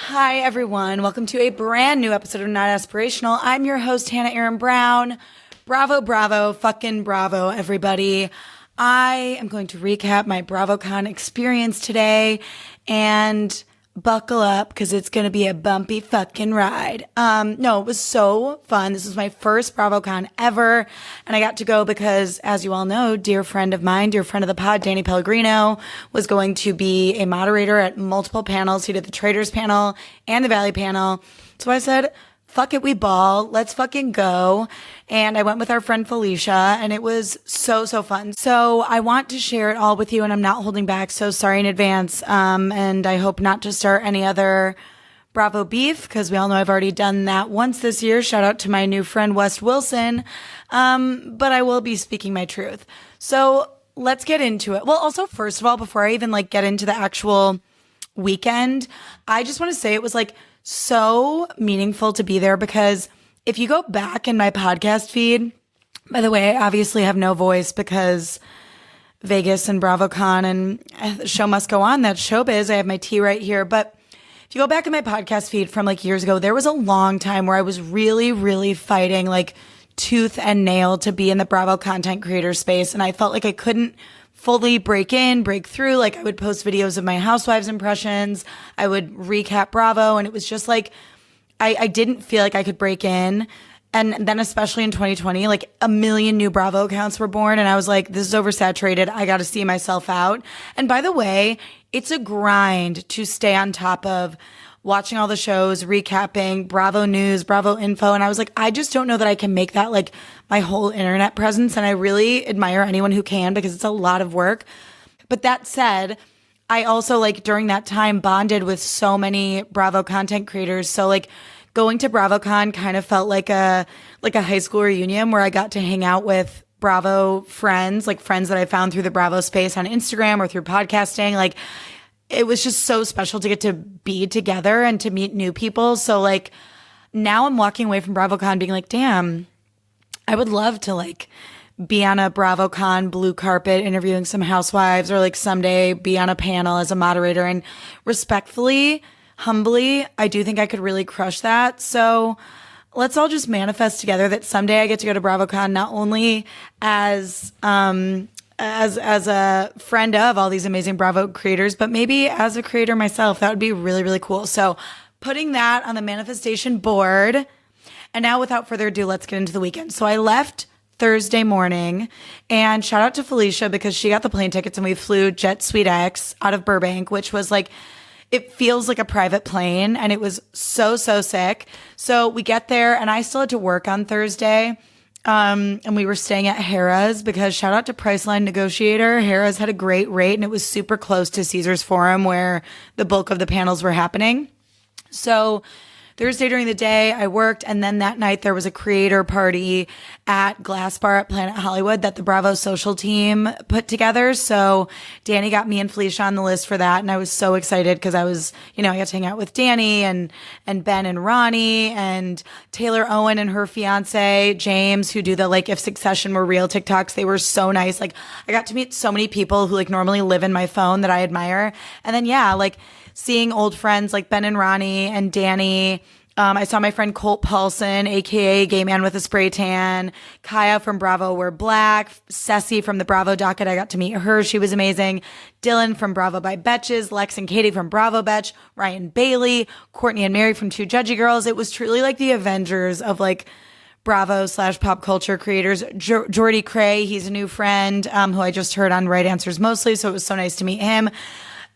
Hi, everyone. Welcome to a brand new episode of Not Aspirational. I'm your host, Hannah Aaron Brown. Bravo, bravo, fucking bravo, everybody. I am going to recap my Bravocon experience today and buckle up because it's going to be a bumpy fucking ride. No, it was so fun. This was my first Bravocon ever, and I got to go because, as you all know, dear friend of mine, dear friend of the pod, Danny Pellegrino, was going to be a moderator at multiple panels. He did the Traders panel and the Valley panel. So I said, fuck it, we ball. Let's fucking go. And I went with our friend Felicia, and it was so fun. So I want to share it all with you, and I'm not holding back. So sorry in advance. And I hope not to start any other Bravo beef, because we all know I've already done that once this year. Shout out to my new friend, Wes Wilson. But I will be speaking my truth. So let's get into it. Well, also, first of all, before I even get into the actual weekend, I just want to say it was so meaningful to be there, because if you go back in my podcast feed, by the way, I obviously have no voice because Vegas and Bravocon and the show must go on. That's showbiz. I have my tea right here. But if you go back in my podcast feed from years ago, there was a long time where I was really fighting tooth and nail to be in the Bravo content creator space. And I felt like I couldn't fully break through. I would post videos of my housewives impressions. I would recap Bravo. And it was just I didn't feel like I could break in. And then especially in 2020, a million new Bravo accounts were born. And I was like, this is oversaturated. I got to see myself out. And by the way, it's a grind to stay on top of watching all the shows, recapping, Bravo News, Bravo Info. And I was like, I just don't know that I can make that my whole internet presence. And I really admire anyone who can, because it's a lot of work. But that said, I also during that time bonded with so many Bravo content creators. So going to BravoCon kind of felt like a high school reunion where I got to hang out with Bravo friends, friends that I found through the Bravo space on Instagram or through podcasting. It was just so special to get to be together and to meet new people. So now I'm walking away from BravoCon being damn, I would love to be on a Bravocon blue carpet interviewing some housewives, or someday be on a panel as a moderator. And respectfully, humbly, I do think I could really crush that. So let's all just manifest together that someday I get to go to Bravocon, not only as a friend of all these amazing Bravo creators, but maybe as a creator myself. That would be really cool. So putting that on the manifestation board. And now, without further ado, let's get into the weekend. So I left Thursday morning, and shout out to Felicia because she got the plane tickets, and we flew Jet Suite X out of Burbank, which was it feels like a private plane, and it was so sick. So we get there, and I still had to work on Thursday. And we were staying at Harrah's because shout out to Priceline Negotiator. Harrah's had a great rate, and it was super close to Caesars Forum where the bulk of the panels were happening. So Thursday during the day, I worked, and then that night there was a creator party at Glass Bar at Planet Hollywood that the Bravo social team put together. So Danny got me and Felicia on the list for that, and I was so excited because I was, I got to hang out with Danny and Ben and Ronnie and Taylor Owen and her fiance James, who do the If Succession Were Real TikToks. They were so nice. I got to meet so many people who normally live in my phone that I admire. And then seeing old friends like Ben and Ronnie and Danny. I saw my friend Colt Paulson, aka Gay Man with a Spray Tan, Kaya from Bravo We're Black, Ceci from the Bravo docket. I got to meet her. She was amazing. Dylan from Bravo by Betches, Lex and Katie from Bravo Betch, Ryan Bailey, Courtney and Mary from Two Judgy Girls. It was truly the Avengers of Bravo/pop culture creators. Jordy Cray, he's a new friend who I just heard on Right Answers Mostly. So it was so nice to meet him.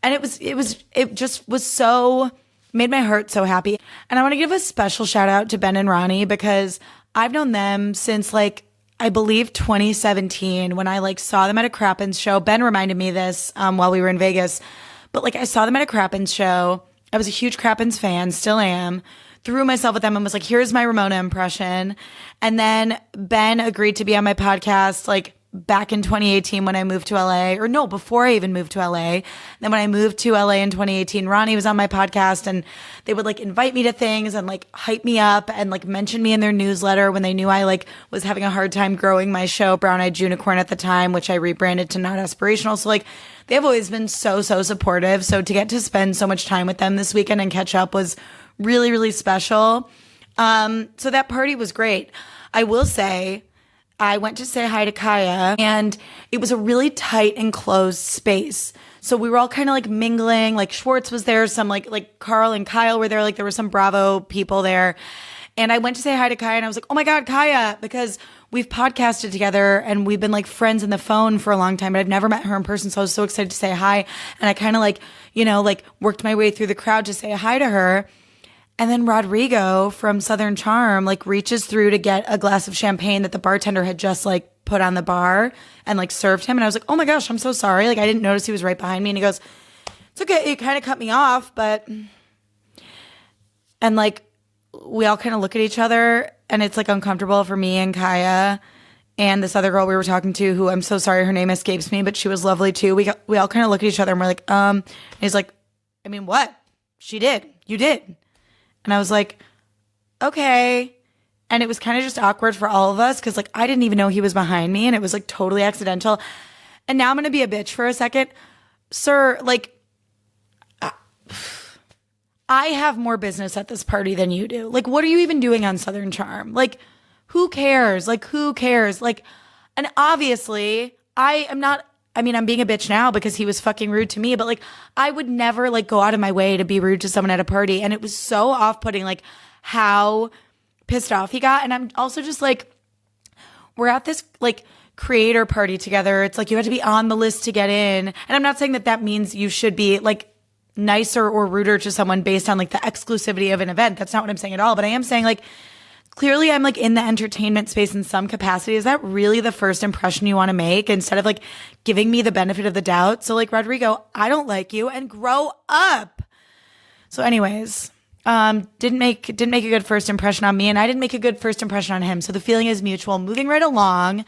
And it just was so, made my heart so happy. And I want to give a special shout out to Ben and Ronnie because I've known them since I believe 2017 when I saw them at a Crappens show. Ben reminded me this while we were in Vegas, but I saw them at a Crappens show. I was a huge Crappens fan, still am. Threw myself at them and was like, here's my Ramona impression. And then Ben agreed to be on my podcast like back in 2018 when I moved to LA, or no, before I even moved to LA. Then when I moved to LA in 2018, Ronnie was on my podcast and they would like invite me to things and like hype me up and like mention me in their newsletter when they knew I like was having a hard time growing my show, Brown Eyed Unicorn at the time, which I rebranded to Not Aspirational. So like they've always been so supportive. So to get to spend so much time with them this weekend and catch up was really, really special. So that party was great. I will say, I went to say hi to Kaya and it was a really tight and closed space. So we were all kind of like mingling, like Schwartz was there, some like Carl and Kyle were there, like there were some Bravo people there. And I went to say hi to Kaya and I was like, oh my God, Kaya, because we've podcasted together and we've been like friends in the phone for a long time, but I've never met her in person. So I was so excited to say hi. And I kind of like, like worked my way through the crowd to say hi to her. And then Rodrigo from Southern Charm like reaches through to get a glass of champagne that the bartender had just like put on the bar and like served him. And I was like, oh my gosh, I'm so sorry. Like I didn't notice he was right behind me. And he goes, it's okay. It kind of cut me off, but, and like we all kind of look at each other and it's like uncomfortable for me and Kaya and this other girl we were talking to who I'm so sorry, her name escapes me, but she was lovely too. We all kind of look at each other and we're like, and he's like, I mean, what? She did. You did. And I was like, okay. And it was kind of just awkward for all of us because like I didn't even know he was behind me and it was like totally accidental. And now I'm going to be a bitch for a second. Sir, like I have more business at this party than you do. Like what are you even doing on Southern Charm? Like who cares? Like who cares? Like, and obviously I'm being a bitch now because he was fucking rude to me, but like I would never like go out of my way to be rude to someone at a party. And it was so off-putting, like how pissed off he got. And I'm also just like, we're at this like creator party together. It's like you have to be on the list to get in. And I'm not saying that means you should be like nicer or ruder to someone based on like the exclusivity of an event. That's not what I'm saying at all. But I am saying like, clearly I'm like in the entertainment space in some capacity. Is that really the first impression you want to make instead of like giving me the benefit of the doubt? So like, Rodrigo, I don't like you and grow up. So anyways, didn't make a good first impression on me and I didn't make a good first impression on him. So the feeling is mutual. Moving right along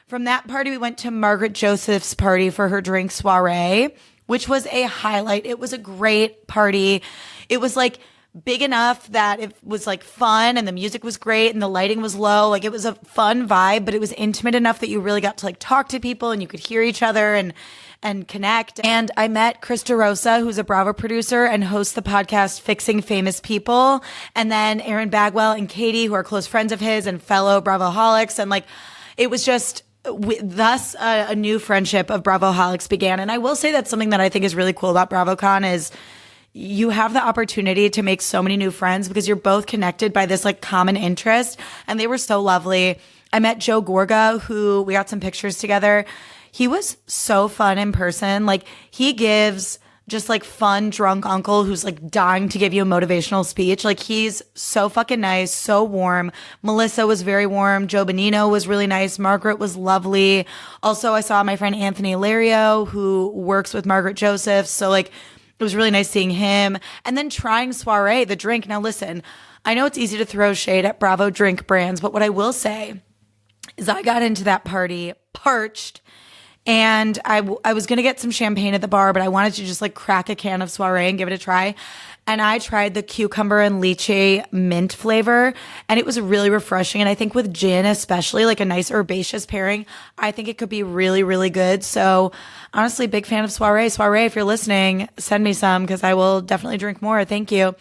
from that party, we went to Margaret Joseph's party for her drink soiree, which was a highlight. It was a great party. It was like big enough that it was like fun and the music was great and the lighting was low. Like it was a fun vibe, but it was intimate enough that you really got to like talk to people and you could hear each other and connect. And I met Chris DeRosa, who's a Bravo producer and hosts the podcast Fixing Famous People. And then Aaron Bagwell and Katie, who are close friends of his and fellow Bravoholics. And like, it was just thus a new friendship of Bravoholics began. And I will say that's something that I think is really cool about Bravocon is you have the opportunity to make so many new friends because you're both connected by this like common interest. And they were so lovely. I met Joe Gorga, who we got some pictures together. He was so fun in person. Like he gives just like fun drunk uncle who's like dying to give you a motivational speech. Like he's so fucking nice, so warm. Melissa was very warm. Joe Bonino was really nice. Margaret was lovely. Also, I saw my friend Anthony Lario, who works with Margaret Joseph. So like, it was really nice seeing him. And then trying Soiree, the drink. Now listen, I know it's easy to throw shade at Bravo drink brands, but what I will say is I got into that party parched and I was going to get some champagne at the bar, but I wanted to just like crack a can of Soiree and give it a try. And I tried the cucumber and lychee mint flavor and it was really refreshing. And I think with gin, especially like a nice herbaceous pairing, I think it could be really, really good. So honestly, big fan of Soiree. Soiree, if you're listening, send me some because I will definitely drink more. Thank you.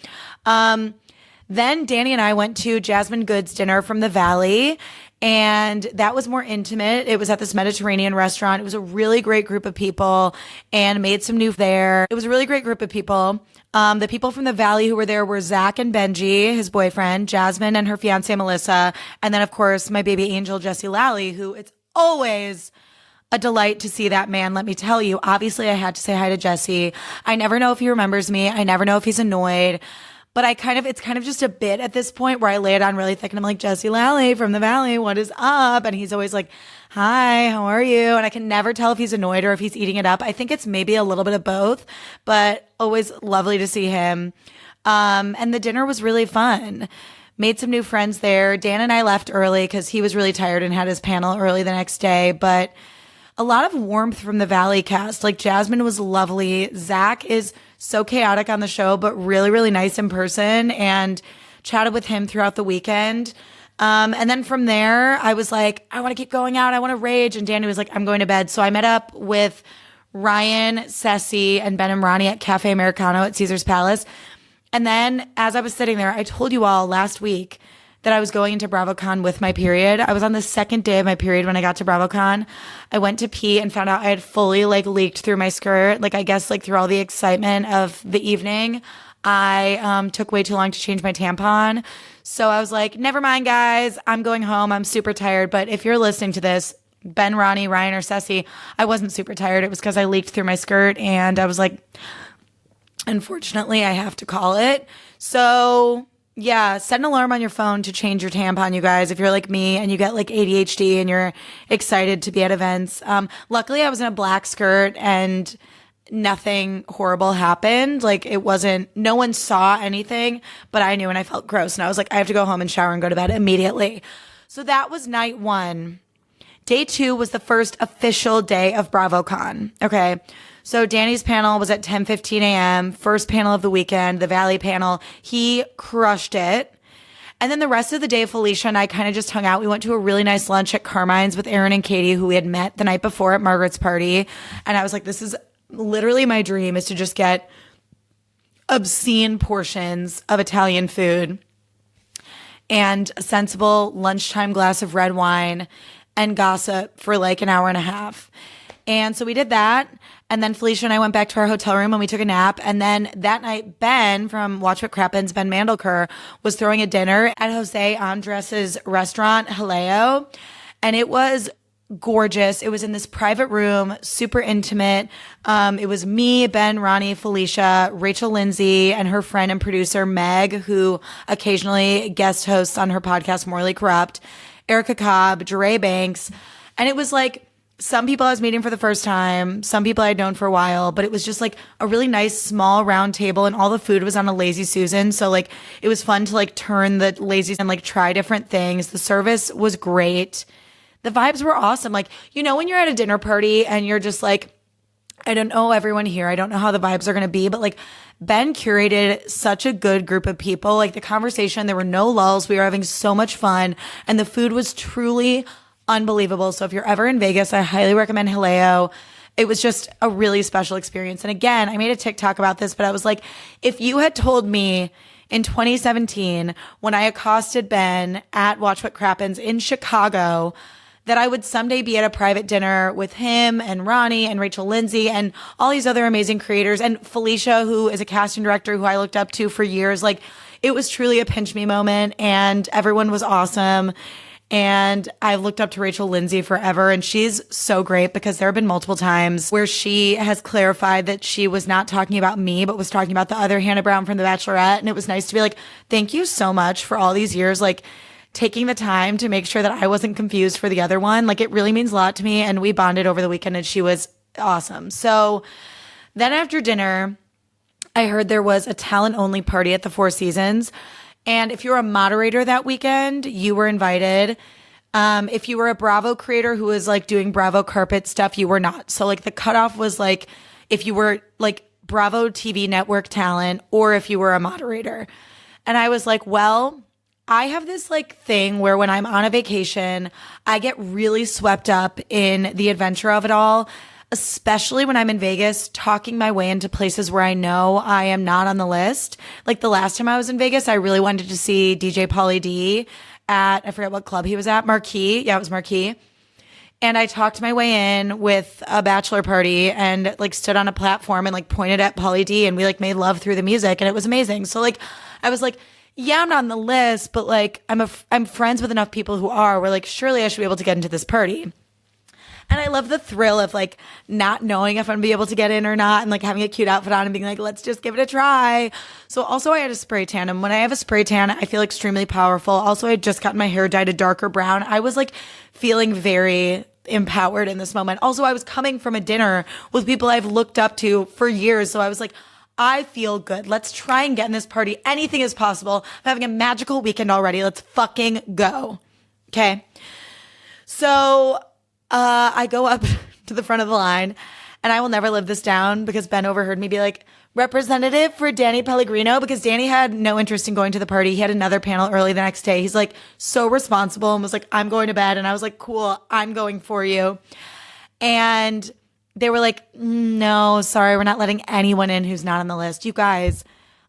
Then Danny and I went to Jasmine Good's dinner from the Valley. And that was more intimate. It was at this Mediterranean restaurant. It was a really great group of people and made some new there. It was a really great group of people. The people from the Valley who were there were Zach and Benji, his boyfriend, Jasmine and her fiance, Melissa. And then, of course, my baby angel, Jesse Lally, who it's always a delight to see that man. Let me tell you, obviously I had to say hi to Jesse. I never know if he remembers me. I never know if he's annoyed. But it's kind of just a bit at this point where I lay it on really thick and I'm like, Jesse Lally from the Valley, what is up? And he's always like, hi, how are you? And I can never tell if he's annoyed or if he's eating it up. I think it's maybe a little bit of both, but always lovely to see him. And the dinner was really fun. Made some new friends there. Dan and I left early because he was really tired and had his panel early the next day. But a lot of warmth from the Valley cast. Like Jasmine was lovely. Zach is so chaotic on the show, but really, really nice in person, and chatted with him throughout the weekend. And then from there, I was like, I want to keep going out. I want to rage. And Danny was like, I'm going to bed. So I met up with Ryan, Ceci, and Ben and Ronnie at Cafe Americano at Caesar's Palace. And then as I was sitting there, I told you all last week that I was going into Bravocon with my period. I was on the second day of my period when I got to Bravocon. I went to pee and found out I had fully leaked through my skirt. I guess through all the excitement of the evening, I took way too long to change my tampon. So I was like, never mind, guys. I'm going home. I'm super tired. But if you're listening to this, Ben, Ronnie, Ryan, or Ceci, I wasn't super tired. It was because I leaked through my skirt, and I was like, unfortunately, I have to call it. So yeah, set an alarm on your phone to change your tampon, you guys, if you're like me and you get ADHD and you're excited to be at events. Luckily, I was in a black skirt and nothing horrible happened. No one saw anything, but I knew and I felt gross. And I was like, I have to go home and shower and go to bed immediately. So that was night one. Day two was the first official day of Bravocon. Okay. So Danny's panel was at 10:15 a.m. First panel of the weekend, the Valley panel. He crushed it. And then the rest of the day, Felicia and I kind of just hung out. We went to a really nice lunch at Carmine's with Aaron and Katie, who we had met the night before at Margaret's party. And I was like, this is literally my dream, is to just get obscene portions of Italian food and a sensible lunchtime glass of red wine and gossip for an hour and a half. And so we did that. And then Felicia and I went back to our hotel room and we took a nap. And then that night, Ben from Watch What Crappens, Ben Mandelker, was throwing a dinner at Jose Andres' restaurant, Jaleo. And it was gorgeous. It was in this private room, super intimate. It was me, Ben, Ronnie, Felicia, Rachel Lindsay, and her friend and producer, Meg, who occasionally guest hosts on her podcast, Morally Corrupt, Erica Cobb, Jere Banks. And it was some people I was meeting for the first time, some people I'd known for a while, but it was just a really nice small round table, and all the food was on a Lazy Susan. So it was fun to turn the Lazy and try different things. The service was great. The vibes were awesome. When you're at a dinner party and you're just I don't know everyone here. I don't know how the vibes are going to be, but Ben curated such a good group of people. The conversation, there were no lulls. We were having so much fun, and the food was truly unbelievable. So if you're ever in Vegas, I highly recommend Jaleo. It was just a really special experience. And again, I made a TikTok about this, but I was like, if you had told me in 2017, when I accosted Ben at Watch What Crappens in Chicago, that I would someday be at a private dinner with him and Ronnie and Rachel Lindsay and all these other amazing creators, and Felicia, who is a casting director who I looked up to for years, it was truly a pinch me moment, and everyone was awesome. And I looked up to Rachel Lindsay forever, and she's so great because there have been multiple times where she has clarified that she was not talking about me, but was talking about the other Hannah Brown from The Bachelorette. And it was nice to be thank you so much for all these years, taking the time to make sure that I wasn't confused for the other one. It really means a lot to me. And we bonded over the weekend, and she was awesome. So then after dinner, I heard there was a talent only party at the Four Seasons. And if you're a moderator that weekend, you were invited. If you were a Bravo creator who was doing Bravo carpet stuff, you were not. So the cutoff was if you were Bravo TV network talent, or if you were a moderator. And I was well, I have this thing where when I'm on a vacation, I get really swept up in the adventure of it all, especially when I'm in Vegas, talking my way into places where I know I am not on the list. The last time I was in Vegas, I really wanted to see DJ Pauly D at, I forget what club he was at, Marquee. Yeah, it was Marquee. And I talked my way in with a bachelor party and stood on a platform and pointed at Pauly D, and we made love through the music, and it was amazing. So I was yeah, I'm not on the list, but I'm friends with enough people who are, where surely I should be able to get into this party. And I love the thrill of not knowing if I'm gonna be able to get in or not, and having a cute outfit on and being let's just give it a try. So also I had a spray tan, and when I have a spray tan, I feel extremely powerful. Also, I had just gotten my hair dyed a darker brown. I was feeling very empowered in this moment. Also, I was coming from a dinner with people I've looked up to for years. So I was I feel good. Let's try and get in this party. Anything is possible. I'm having a magical weekend already. Let's fucking go. Okay. So I go up to the front of the line, and I will never live this down because Ben overheard me be like, representative for Danny Pellegrino, because Danny had no interest in going to the party. He had another panel early the next day. He's like so responsible and was like, I'm going to bed. And I was like, cool, I'm going for you. And they were like, no, sorry, we're not letting anyone in who's not on the list. You guys,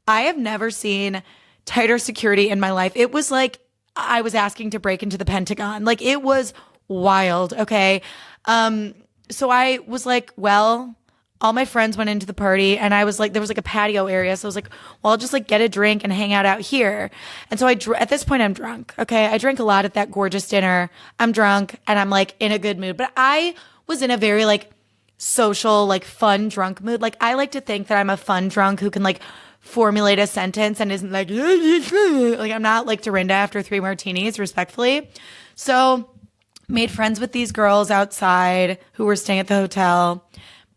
I have never seen tighter security in my life. It was like I was asking to break into the Pentagon. Like, it was wild. Okay. So I was like, well, all my friends went into the party, and I was like, there was like a patio area. So I was like, well, I'll just like get a drink and hang out here. And so at this point, I'm drunk. Okay. I drank a lot at that gorgeous dinner. I'm drunk and I'm like in a good mood, but I was in a very like social, like fun drunk mood. Like, I like to think that I'm a fun drunk who can like formulate a sentence and isn't like, like I'm not like Dorinda after 3 martinis, respectfully. So made friends with these girls outside who were staying at the hotel.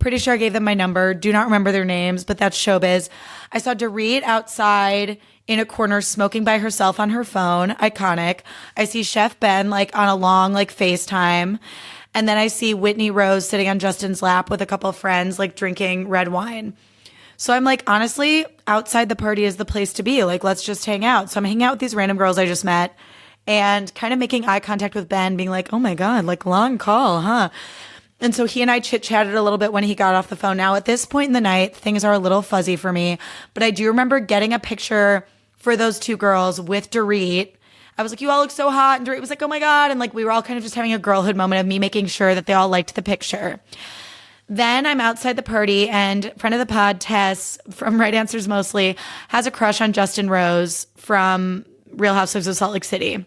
Pretty sure I gave them my number. Do not remember their names, but that's showbiz. I saw Dorit outside in a corner smoking by herself on her phone. Iconic. I see Chef Ben like on a long like FaceTime. And then I see Whitney Rose sitting on Justin's lap with a couple of friends like drinking red wine. So I'm like, honestly, outside the party is the place to be. Like, let's just hang out. So I'm hanging out with these random girls I just met and kind of making eye contact with Ben, being like, oh my God, like long call, huh? And so he and I chit-chatted a little bit when he got off the phone. Now, at this point in the night, things are a little fuzzy for me, but I do remember getting a picture for those 2 girls with Dorit. I was like, you all look so hot. And Dorit was like, oh my God. And like, we were all kind of just having a girlhood moment of me making sure that they all liked the picture. Then I'm outside the party, and friend of the pod, Tess, from Right Answers Mostly, has a crush on Justin Rose from Real Housewives of Salt Lake City.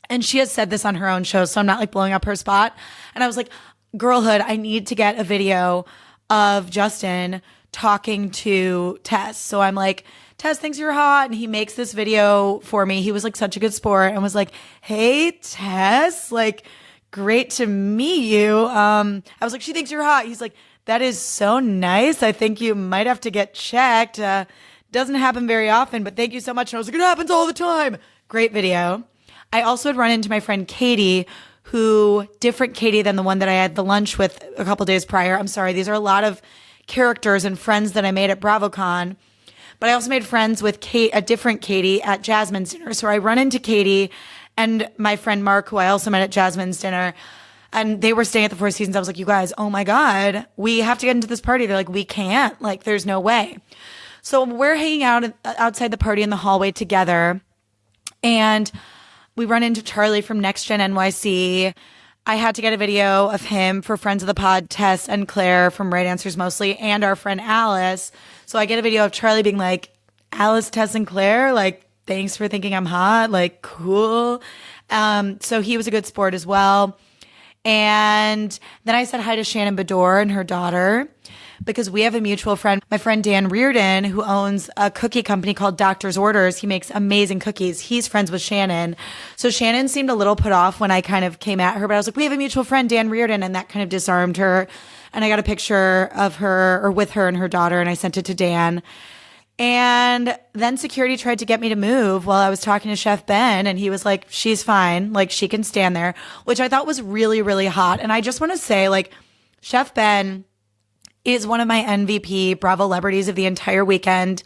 And she has said this on her own show, so I'm not like blowing up her spot. And I was like, girlhood, I need to get a video of Justin talking to Tess. So I'm like, Tess thinks you're hot. And he makes this video for me. He was like such a good sport and was like, hey, Tess, like, great to meet you. I was like, she thinks you're hot. He's like, that is so nice. I think you might have to get checked. Doesn't happen very often, but thank you so much. And I was like, it happens all the time. Great video. I also had run into my friend Katie, different Katie than the one that I had the lunch with a couple days prior. I'm sorry. These are a lot of characters and friends that I made at Bravocon. But I also made friends with a different Katie at Jasmine's dinner. So I run into Katie and my friend Mark, who I also met at Jasmine's dinner. And they were staying at the Four Seasons. I was like, you guys, oh my God, we have to get into this party. They're like, we can't. Like, there's no way. So we're hanging out outside the party in the hallway together. And we run into Charlie from Next Gen NYC. I had to get a video of him for friends of the pod, Tess and Claire from Right Answers Mostly, and our friend Alice. So I get a video of Charlie being like, Alice, Tess, and Claire, like, thanks for thinking I'm hot. Like, cool. So he was a good sport as well. And then I said hi to Shannon Bedore and her daughter, because we have a mutual friend, my friend Dan Reardon, who owns a cookie company called Doctor's Orders. He makes amazing cookies. He's friends with Shannon. So Shannon seemed a little put off when I kind of came at her, but I was like, we have a mutual friend, Dan Reardon. And that kind of disarmed her. And I got a picture of her or with her and her daughter, and I sent it to Dan. And then security tried to get me to move while I was talking to Chef Ben. And he was like, she's fine. Like, she can stand there, which I thought was really, really hot. And I just want to say, like, Chef Ben is one of my MVP Bravolebs of the entire weekend,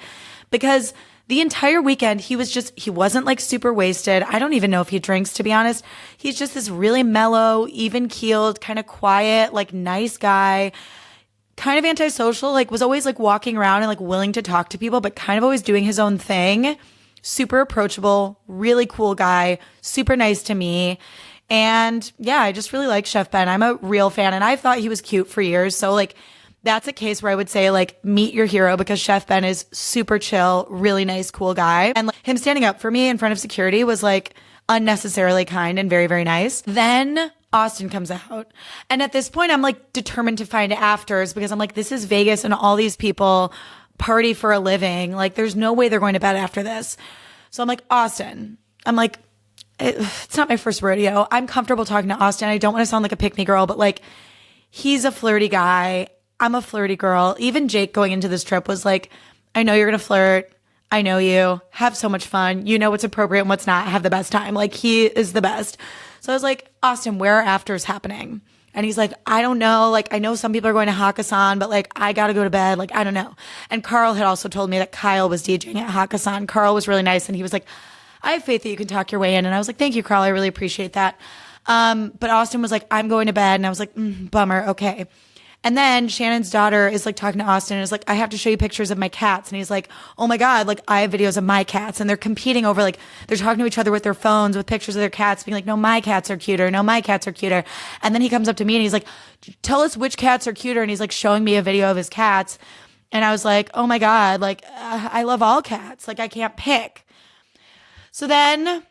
because the entire weekend he wasn't like super wasted. I don't even know if he drinks, to be honest. He's just this really mellow, even keeled, kind of quiet, like nice guy, kind of antisocial, like was always like walking around and like willing to talk to people, but kind of always doing his own thing. Super approachable, really cool guy, super nice to me. And yeah, I just really like Chef Ben. I'm a real fan, and I've thought he was cute for years. So like, that's a case where I would say, like, meet your hero, because Chef Ben is super chill, really nice, cool guy. And like, him standing up for me in front of security was like unnecessarily kind and very, very nice. Then Austin comes out. And at this point, I'm like determined to find afters, because I'm like, this is Vegas and all these people party for a living. Like, there's no way they're going to bed after this. So I'm like, Austin. I'm like, it's not my first rodeo. I'm comfortable talking to Austin. I don't want to sound like a pick-me girl, but like, he's a flirty guy. I'm a flirty girl. Even Jake going into this trip was like, I know you're going to flirt. I know you. Have so much fun. You know what's appropriate and what's not. Have the best time. Like, he is the best. So I was like, Austin, where are afters happening? And he's like, I don't know. Like, I know some people are going to Hakkasan, but like, I got to go to bed. Like, I don't know. And Carl had also told me that Kyle was DJing at Hakkasan. Carl was really nice. And he was like, I have faith that you can talk your way in. And I was like, thank you, Carl. I really appreciate that. But Austin was like, I'm going to bed. And I was like, bummer. Okay. And then Shannon's daughter is like talking to Austin and is like, I have to show you pictures of my cats. And he's like, oh my God, like I have videos of my cats. And they're competing over, like, they're talking to each other with their phones with pictures of their cats, being like, no, my cats are cuter. No, my cats are cuter. And then he comes up to me and he's like, tell us which cats are cuter. And he's like showing me a video of his cats. And I was like, oh my God, like I love all cats. Like I can't pick. So then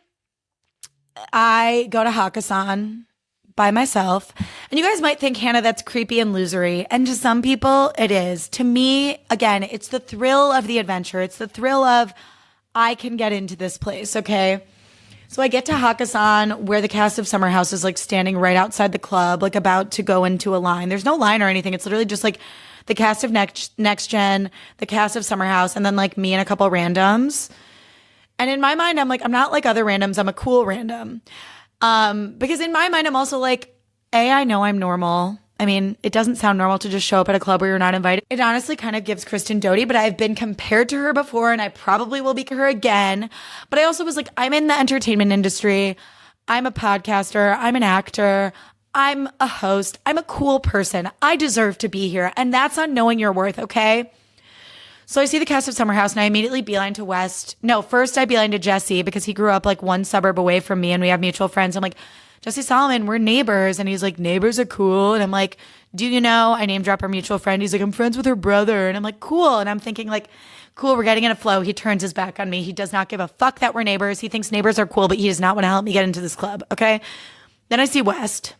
I go to Hakkasan by myself. And you guys might think, Hannah, that's creepy and losery. And to some people, it is. To me, again, it's the thrill of the adventure. It's the thrill of, I can get into this place, okay? So I get to Hakkasan, where the cast of Summer House is like standing right outside the club, like about to go into a line. There's no line or anything. It's literally just like the cast of Next Gen, the cast of Summer House, and then like me and a couple randoms. And in my mind, I'm like, I'm not like other randoms. I'm a cool random. Because in my mind, I'm also like, I know I'm normal. I mean, it doesn't sound normal to just show up at a club where you're not invited. It honestly kind of gives Kristen Doty, but I've been compared to her before and I probably will be her again. But I also was like, I'm in the entertainment industry. I'm a podcaster. I'm an actor. I'm a host. I'm a cool person. I deserve to be here. And that's on knowing your worth, okay? So I see the cast of Summer House and I immediately beeline to West. No, first I beeline to Jesse because he grew up like one suburb away from me and we have mutual friends. I'm like, Jesse Solomon, we're neighbors. And he's like, neighbors are cool. And I'm like, do you know? I name drop our mutual friend. He's like, I'm friends with her brother. And I'm like, cool. And I'm thinking like, cool, we're getting in a flow. He turns his back on me. He does not give a fuck that we're neighbors. He thinks neighbors are cool, but he does not want to help me get into this club. Okay. Then I see West,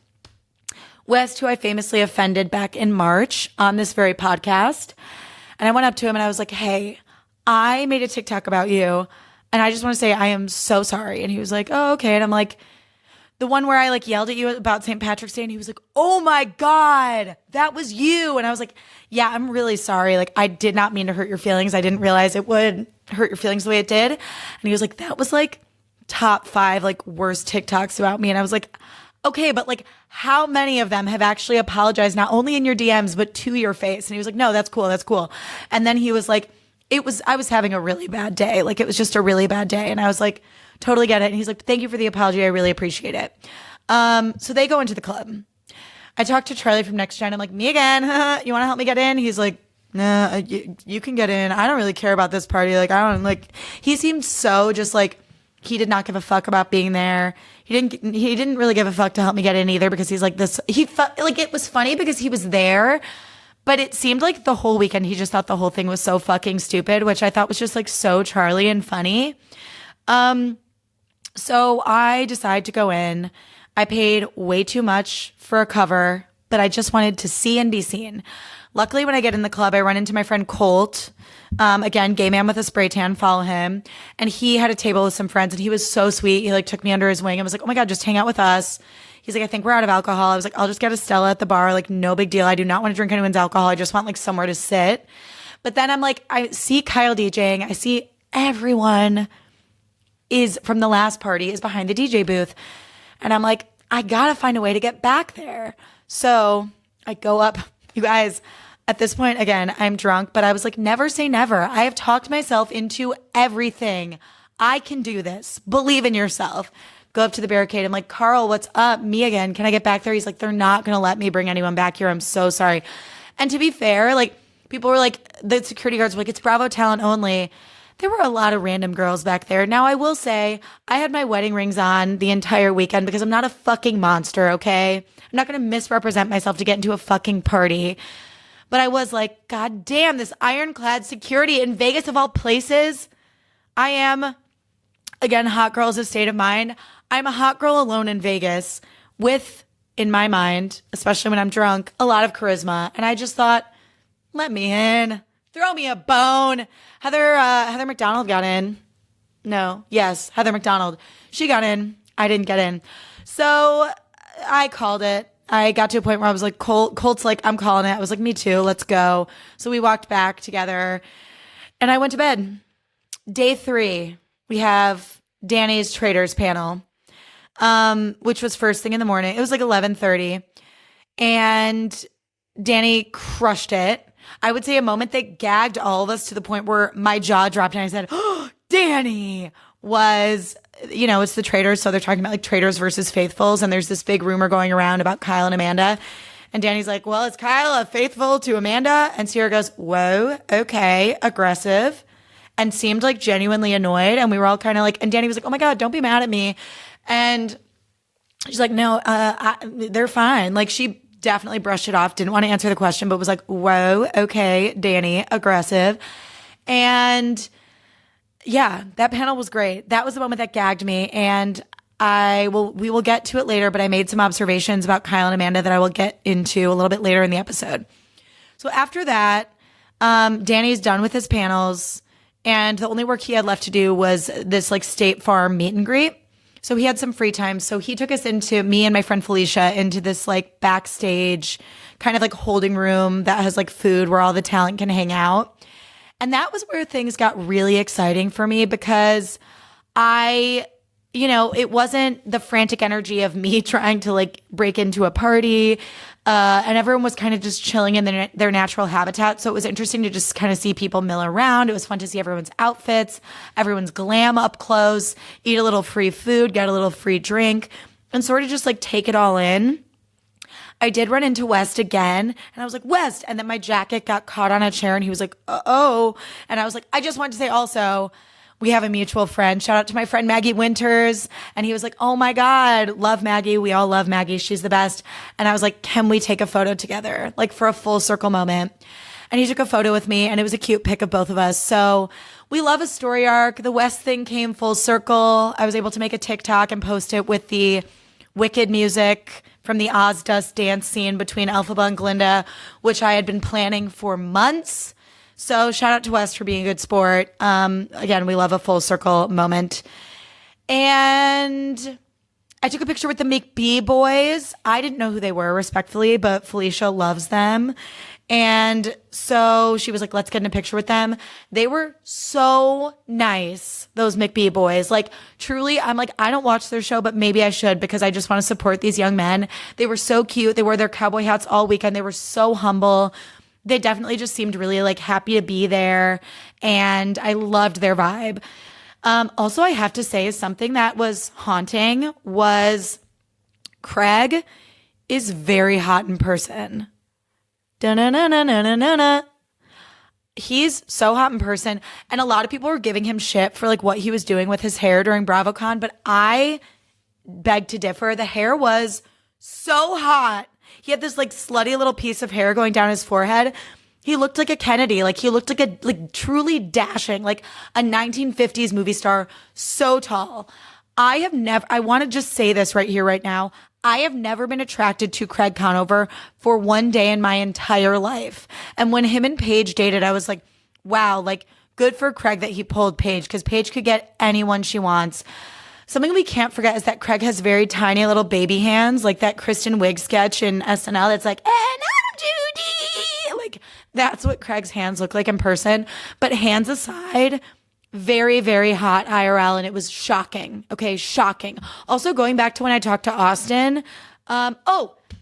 who I famously offended back in March on this very podcast. And I went up to him and I was like, hey, I made a TikTok about you. And I just want to say I am so sorry. And he was like, oh, okay. And I'm like, the one where I like yelled at you about St. Patrick's Day. And he was like, oh my God, that was you. And I was like, yeah, I'm really sorry. Like, I did not mean to hurt your feelings. I didn't realize it would hurt your feelings the way it did. And he was like, that was like top 5 like worst TikToks about me. And I was like, okay, but like how many of them have actually apologized, not only in your DMs, but to your face? And he was like, no, that's cool. That's cool. And then he was like, I was having a really bad day. Like it was just a really bad day. And I was like, totally get it. And he's like, thank you for the apology. I really appreciate it. So they go into the club. I talked to Charlie from Next Gen. I'm like, me again. You want to help me get in? He's like, nah, you can get in. I don't really care about this party. Like, I don't like, he seemed so just like, he did not give a fuck about being there. He didn't really give a fuck to help me get in either because he's like this, like it was funny because he was there, but it seemed like the whole weekend he just thought the whole thing was so fucking stupid, which I thought was just like so Charlie and funny. So I decided to go in. I paid way too much for a cover, but I just wanted to see and be seen. Luckily, when I get in the club, I run into my friend Colt. Again, gay man with a spray tan, follow him. And he had a table with some friends and he was so sweet. He like took me under his wing and was like, oh my God, just hang out with us. He's like, I think we're out of alcohol. I was like, I'll just get a Stella at the bar. Like, no big deal. I do not want to drink anyone's alcohol. I just want like somewhere to sit. But then I'm like, I see Kyle DJing. I see everyone is from the last party is behind the DJ booth. And I'm like, I gotta find a way to get back there. So I go up, you guys. At this point, again, I'm drunk, but I was like, never say never. I have talked myself into everything. I can do this. Believe in yourself. Go up to the barricade. I'm like, Carl, what's up? Me again. Can I get back there? He's like, they're not going to let me bring anyone back here. I'm so sorry. And to be fair, like people were like, the security guards were like, it's Bravo talent only. There were a lot of random girls back there. Now, I will say I had my wedding rings on the entire weekend because I'm not a fucking monster, okay? I'm not going to misrepresent myself to get into a fucking party. But I was like, God damn, this ironclad security in Vegas of all places. I am, again, hot girl is a state of mind. I'm a hot girl alone in Vegas with, in my mind, especially when I'm drunk, a lot of charisma. And I just thought, let me in. Throw me a bone. Heather McDonald got in. No. Yes, Heather McDonald. She got in. I didn't get in. So I called it. I got to a point where I was like, Colt's like, I'm calling it. I was like, me too. Let's go. So we walked back together. And I went to bed. Day 3, we have Danny's Traders panel, which was first thing in the morning. It was like 11:30. And Danny crushed it. I would say a moment that gagged all of us to the point where my jaw dropped and I said, oh, Danny was, it's the Traders. So they're talking about like Traders versus Faithfuls. And there's this big rumor going around about Kyle and Amanda. And Danny's like, well, is Kyle a faithful to Amanda? And Sierra goes, whoa, okay, aggressive. And seemed like genuinely annoyed. And we were all kind of like, and Danny was like, oh my God, don't be mad at me. And she's like, no, they're fine. Like she definitely brushed it off, didn't want to answer the question, but was like, whoa, okay, Danny, aggressive. And yeah, that panel was great. That was the moment that gagged me. And we will get to it later, but I made some observations about Kyle and Amanda that I will get into a little bit later in the episode. So after that, Danny's done with his panels, and the only work he had left to do was this like State Farm meet and greet. So he had some free time. So he took us me and my friend Felicia, into this like backstage kind of like holding room that has like food where all the talent can hang out. And that was where things got really exciting for me because it wasn't the frantic energy of me trying to like break into a party. And everyone was kind of just chilling in their natural habitat. So it was interesting to just kind of see people mill around. It was fun to see everyone's outfits, everyone's glam up close, eat a little free food, get a little free drink, and sort of just like take it all in. I did run into West again, and I was like, West. And then my jacket got caught on a chair, and he was like, oh. And I was like, I just wanted to say also, we have a mutual friend. Shout out to my friend Maggie Winters. And he was like, oh my God, love Maggie. We all love Maggie. She's the best. And I was like, can we take a photo together? Like for a full circle moment. And he took a photo with me, and it was a cute pic of both of us. So we love a story arc. The West thing came full circle. I was able to make a TikTok and post it with the Wicked music from the Oz Dust dance scene between Elphaba and Glinda, which I had been planning for months. So shout out to West for being a good sport. Again, we love a full circle moment. And I took a picture with the McBee boys. I didn't know who they were, respectfully, but Felicia loves them. And so she was like, let's get in a picture with them. They were so nice, those McBee boys. Like, truly, I'm like, I don't watch their show, but maybe I should because I just want to support these young men. They were so cute. They wore their cowboy hats all weekend. They were so humble. They definitely just seemed really like happy to be there. And I loved their vibe. Also, I have to say something that was haunting was Craig is very hot in person. Da-na-na-na-na-na-na. He's so hot in person. And a lot of people were giving him shit for like what he was doing with his hair during Bravocon. But I beg to differ. The hair was so hot. He had this like slutty little piece of hair going down his forehead. He looked like a Kennedy. Like he looked like a truly dashing, like a 1950s movie star. So tall. I want to just say this right here, right now. I have never been attracted to Craig Conover for one day in my entire life. And when him and Paige dated, I was like, wow, like good for Craig that he pulled Paige because Paige could get anyone she wants. Something we can't forget is that Craig has very tiny little baby hands, like that Kristen Wiig sketch in SNL that's like, and I'm Judy. Like, that's what Craig's hands look like in person. But hands aside, very, very hot IRL, and it was shocking. Okay, shocking. Also, going back to when I talked to Austin,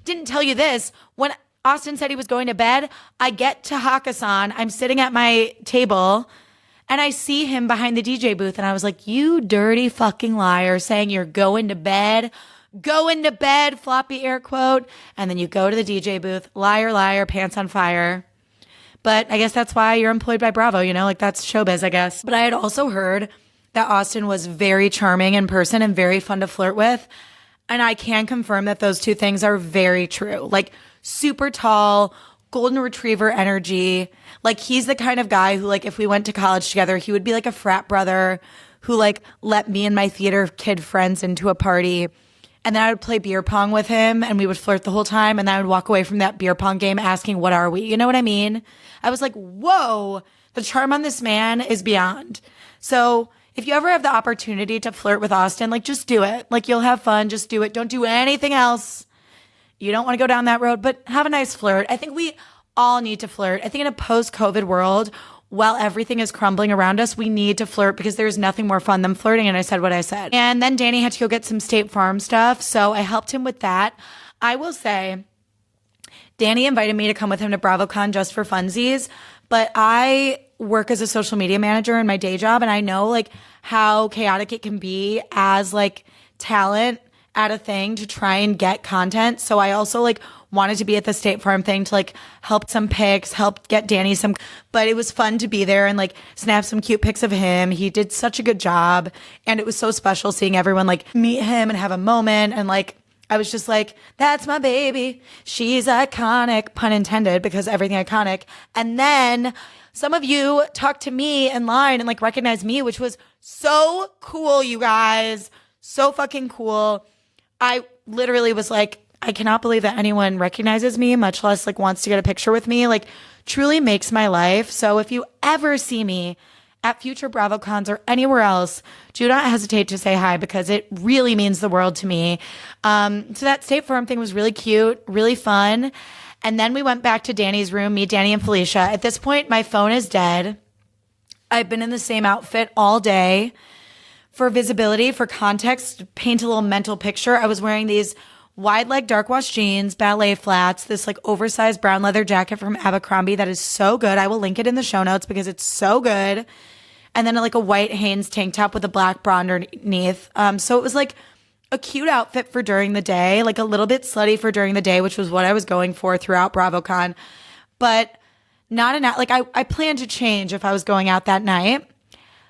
didn't tell you this. When Austin said he was going to bed, I get to Hakkasan. I'm sitting at my table, and I see him behind the DJ booth, and I was like, you dirty fucking liar, saying you're going to bed. Going to bed, floppy air quote. And then you go to the DJ booth, liar, liar, pants on fire. But I guess that's why you're employed by Bravo, like that's showbiz, I guess. But I had also heard that Austin was very charming in person and very fun to flirt with. And I can confirm that those two things are very true. Like super tall, golden retriever energy. Like he's the kind of guy who like if we went to college together, he would be like a frat brother who like let me and my theater kid friends into a party. And then I would play beer pong with him and we would flirt the whole time. And then I would walk away from that beer pong game asking, what are we? You know what I mean? I was like, whoa, the charm on this man is beyond. So if you ever have the opportunity to flirt with Austin, like just do it. Like you'll have fun. Just do it. Don't do anything else. You don't want to go down that road, but have a nice flirt. I think we all need to flirt. I think in a post-COVID world, while everything is crumbling around us, we need to flirt because there's nothing more fun than flirting. And I said what I said. And then Danny had to go get some State Farm stuff. So I helped him with that. I will say, Danny invited me to come with him to Bravocon just for funsies, but I work as a social media manager in my day job, and I know like how chaotic it can be as like talent at a thing to try and get content. So I also like wanted to be at the State Farm thing to like help some pics, help get Danny some, but it was fun to be there and like snap some cute pics of him. He did such a good job, and it was so special seeing everyone like meet him and have a moment. And like I was just like, that's my baby. She's iconic, pun intended, because everything iconic. And then some of you talked to me in line and like recognized me, which was so cool, you guys. So fucking cool. I literally was like, I cannot believe that anyone recognizes me, much less like wants to get a picture with me. Like truly makes my life. So if you ever see me at future Bravocons or anywhere else, do not hesitate to say hi because it really means the world to me. So that State Farm thing was really cute, really fun. And then we went back to Danny's room, me, Danny, and Felicia. At this point, my phone is dead. I've been in the same outfit all day. For visibility, for context, to paint a little mental picture, I was wearing these wide leg dark wash jeans, ballet flats, this like oversized brown leather jacket from Abercrombie that is so good. I will link it in the show notes because it's so good. And then like a white Hanes tank top with a black bra underneath. So it was like a cute outfit for during the day, like a little bit slutty for during the day, which was what I was going for throughout Bravocon. But not enough. Like I planned to change if I was going out that night.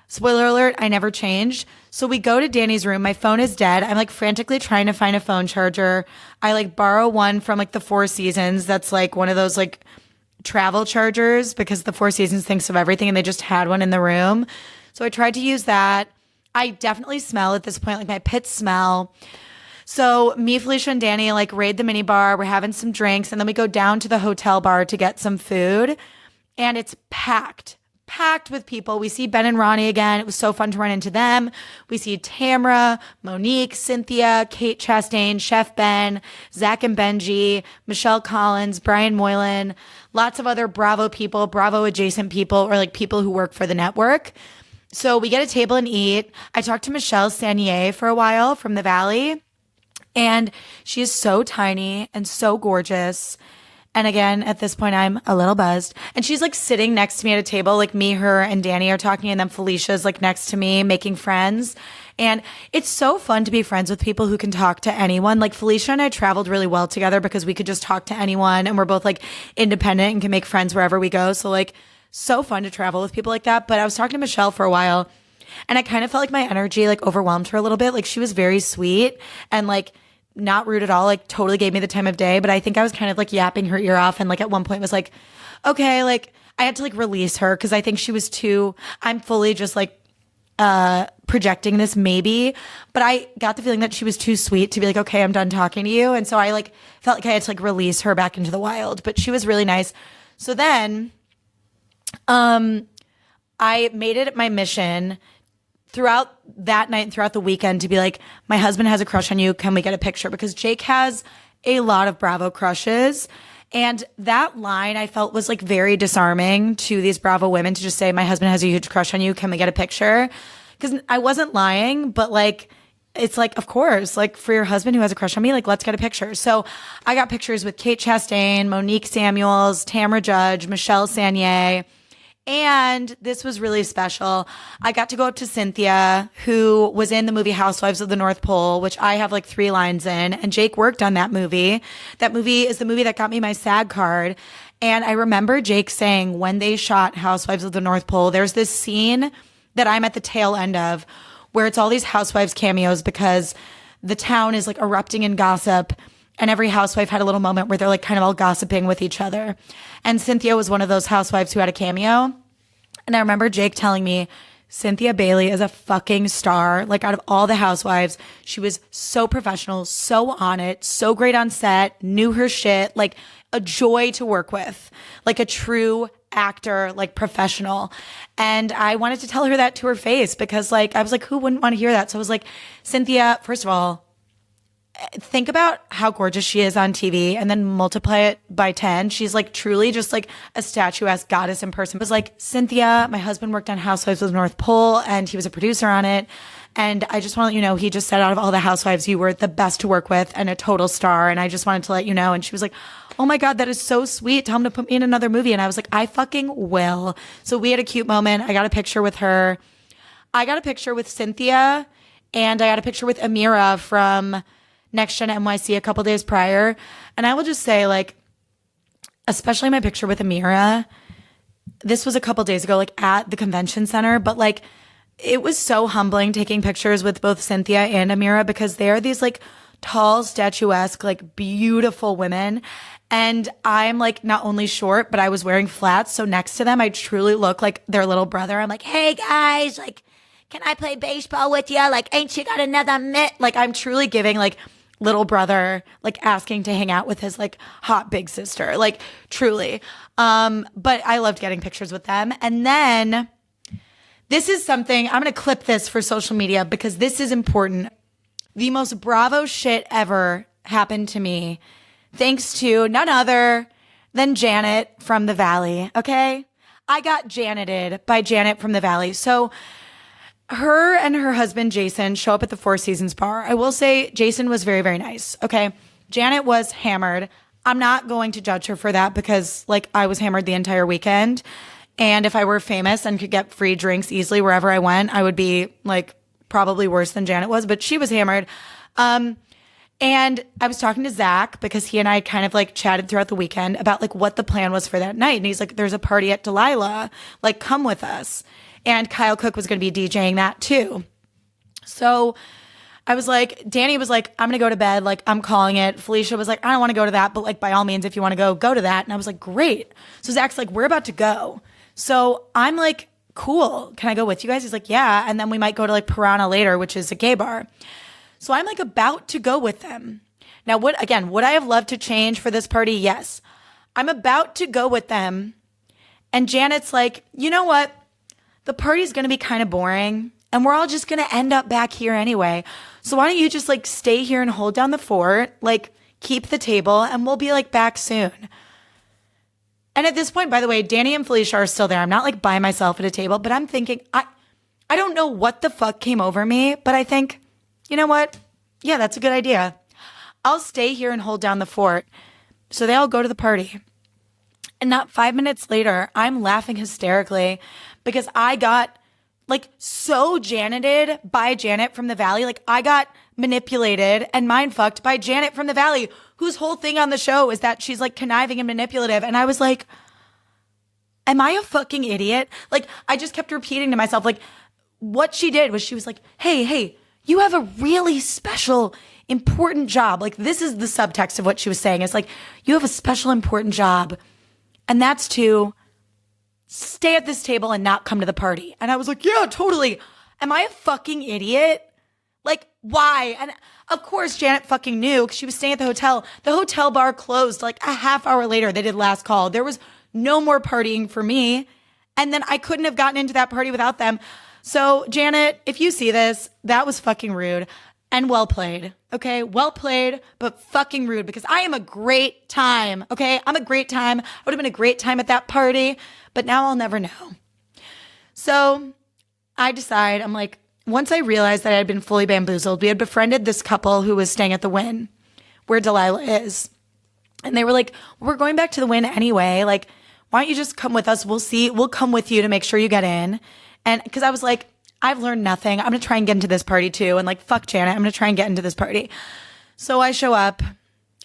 Spoiler alert, I never changed. So we go to Danny's room. My phone is dead. I'm like frantically trying to find a phone charger. I like borrow one from like the Four Seasons. That's like one of those like travel chargers because the Four Seasons thinks of everything and they just had one in the room. So I tried to use that. I definitely smell at this point, like my pits smell. So me, Felicia, and Danny like raid the mini bar. We're having some drinks and then we go down to the hotel bar to get some food. And it's packed with people. We see Ben and Ronnie again. It was so fun to run into them. We see Tamra, Monique, Cynthia, Kate Chastain, Chef Ben, Zach and Benji, Michelle Collins, Brian Moylan, lots of other Bravo people, Bravo adjacent people, or like people who work for the network. So we get a table and eat. I talked to Michelle Sanier for a while from the Valley, and she is so tiny and so gorgeous. And again, at this point, I'm a little buzzed. And she's like sitting next to me at a table, like me, her, and Danny are talking. And then Felicia's like next to me making friends. And it's so fun to be friends with people who can talk to anyone. Like Felicia and I traveled really well together because we could just talk to anyone. And we're both like independent and can make friends wherever we go. So like so fun to travel with people like that. But I was talking to Michelle for a while and I kind of felt like my energy like overwhelmed her a little bit. Like she was very sweet and like not rude at all, like totally gave me the time of day. But I think I was kind of like yapping her ear off and like at one point was like, okay, like I had to like release her because I think she was too, I'm fully just like projecting this maybe, but I got the feeling that she was too sweet to be like, okay, I'm done talking to you. And so I like felt like I had to like release her back into the wild, but she was really nice. So then I made it my mission throughout that night and throughout the weekend to be like, my husband has a crush on you. Can we get a picture? Because Jake has a lot of Bravo crushes. And that line I felt was like very disarming to these Bravo women to just say, my husband has a huge crush on you. Can we get a picture? Because I wasn't lying, but like, it's like, of course, like for your husband who has a crush on me, like, let's get a picture. So I got pictures with Kate Chastain, Monique Samuels, Tamra Judge, Michelle Sanier. And this was really special. I got to go up to Cynthia, who was in the movie Housewives of the North Pole, which I have like 3 lines in. And Jake worked on that movie. That movie is the movie that got me my SAG card. And I remember Jake saying when they shot Housewives of the North Pole, there's this scene that I'm at the tail end of where it's all these housewives cameos because the town is like erupting in gossip. And every housewife had a little moment where they're like kind of all gossiping with each other. And Cynthia was one of those housewives who had a cameo. And I remember Jake telling me, Cynthia Bailey is a fucking star. Like out of all the housewives, she was so professional, so on it, so great on set, knew her shit, like a joy to work with, like a true actor, like professional. And I wanted to tell her that to her face because like, I was like, who wouldn't want to hear that? So I was like, Cynthia, first of all, think about how gorgeous she is on TV and then multiply it by 10. She's like truly just like a statuesque goddess in person. It was like Cynthia, my husband worked on Housewives of the North Pole and he was a producer on it. And I just want to let you know, he just said out of all the housewives, you were the best to work with and a total star. And I just wanted to let you know. And she was like, oh my God, that is so sweet. Tell him to put me in another movie. And I was like, I fucking will. So we had a cute moment. I got a picture with her. I got a picture with Cynthia and I got a picture with Amira from Next Gen NYC a couple days prior. And I will just say, like, especially my picture with Amira, this was a couple days ago, like at the convention center, but like, it was so humbling taking pictures with both Cynthia and Amira because they are these like tall, statuesque, like beautiful women. And I'm like not only short, but I was wearing flats. So next to them, I truly look like their little brother. I'm like, hey guys, like, can I play baseball with you? Like, ain't you got another mitt? Like, I'm truly giving like little brother, like asking to hang out with his like hot big sister, like truly. But I loved getting pictures with them. And then this is something, I'm going to clip this for social media because this is important. The most Bravo shit ever happened to me thanks to none other than Janet from the Valley, okay? I got Janeted by Janet from the Valley. So her and her husband, Jason, show up at the Four Seasons bar. I will say Jason was very, very nice, okay? Janet was hammered. I'm not going to judge her for that because, like, I was hammered the entire weekend. And if I were famous and could get free drinks easily wherever I went, I would be like probably worse than Janet was, but she was hammered. And I was talking to Zach because he and I kind of like chatted throughout the weekend about like what the plan was for that night. And he's like, there's a party at Delilah, like come with us. And Kyle Cook was going to be DJing that too. So I was like, Danny was like, I'm going to go to bed. Like, I'm calling it. Felicia was like, I don't want to go to that, but like, by all means, if you want to go to that. And I was like, great. So Zach's like, we're about to go. So I'm like, cool. Can I go with you guys? He's like, yeah. And then we might go to like Piranha later, which is a gay bar. So I'm like about to go with them. Now, would I have loved to change for this party? Yes. I'm about to go with them. And Janet's like, you know what? The party's going to be kind of boring and we're all just going to end up back here anyway. So why don't you just like stay here and hold down the fort, like keep the table and we'll be like back soon. And at this point, by the way, Danny and Felicia are still there. I'm not like by myself at a table, but I'm thinking, I don't know what the fuck came over me, but I think, you know what? Yeah, that's a good idea. I'll stay here and hold down the fort. So they all go to the party. And not 5 minutes later, I'm laughing hysterically because I got like so Janeted by Janet from the Valley. Like I got manipulated and mind fucked by Janet from the Valley, whose whole thing on the show is that she's like conniving and manipulative. And I was like, am I a fucking idiot? Like I just kept repeating to myself, like what she did was she was like, hey, you have a really special, important job. Like this is the subtext of what she was saying. It's like, you have a special, important job. And that's to stay at this table and not come to the party. And I was like, yeah, totally. Am I a fucking idiot? Like, why? And of course, Janet fucking knew because she was staying at the hotel. The hotel bar closed like a half hour later. They did last call. There was no more partying for me. And then I couldn't have gotten into that party without them. So Janet, if you see this, that was fucking rude and well played. Okay. Well played, but fucking rude because I am a great time. Okay. I'm a great time. I would have been a great time at that party, but now I'll never know. So I decide, I'm like, once I realized that I had been fully bamboozled, we had befriended this couple who was staying at the Wynn, where Delilah is. And they were like, we're going back to the Wynn anyway. Like, why don't you just come with us? We'll come with you to make sure you get in. And because I was like, I've learned nothing. I'm going to try and get into this party too. And like, fuck Janet, I'm going to try and get into this party. So I show up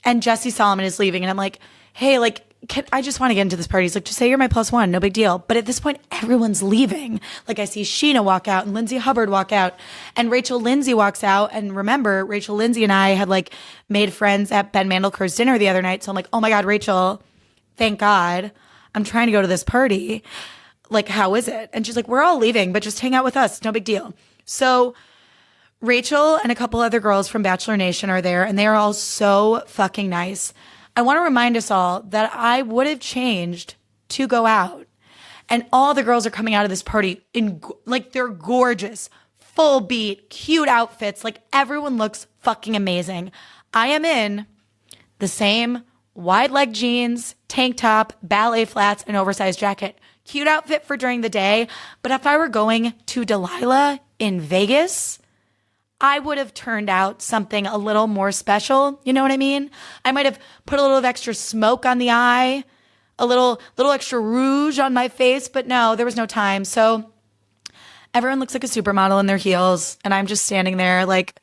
and Jesse Solomon is leaving. And I'm like, hey, like, I just want to get into this party. He's like, just say you're my plus one. No big deal. But at this point, everyone's leaving. Like I see Sheena walk out and Lindsay Hubbard walk out and Rachel Lindsay walks out. And remember, Rachel Lindsay and I had like made friends at Ben Mandelker's dinner the other night. So I'm like, oh my God, Rachel, thank God. I'm trying to go to this party. Like, how is it? And she's like, we're all leaving, but just hang out with us. No big deal. So Rachel and a couple other girls from Bachelor Nation are there and they are all so fucking nice. I want to remind us all that I would have changed to go out. And all the girls are coming out of this party in like they're gorgeous, full beat, cute outfits. Like everyone looks fucking amazing. I am in the same wide leg jeans, tank top, ballet flats, and oversized jacket. Cute outfit for during the day. But if I were going to Delilah in Vegas, I would have turned out something a little more special. You know what I mean? I might have put a little of extra smoke on the eye, a little extra rouge on my face, but no, there was no time. So everyone looks like a supermodel in their heels, and I'm just standing there like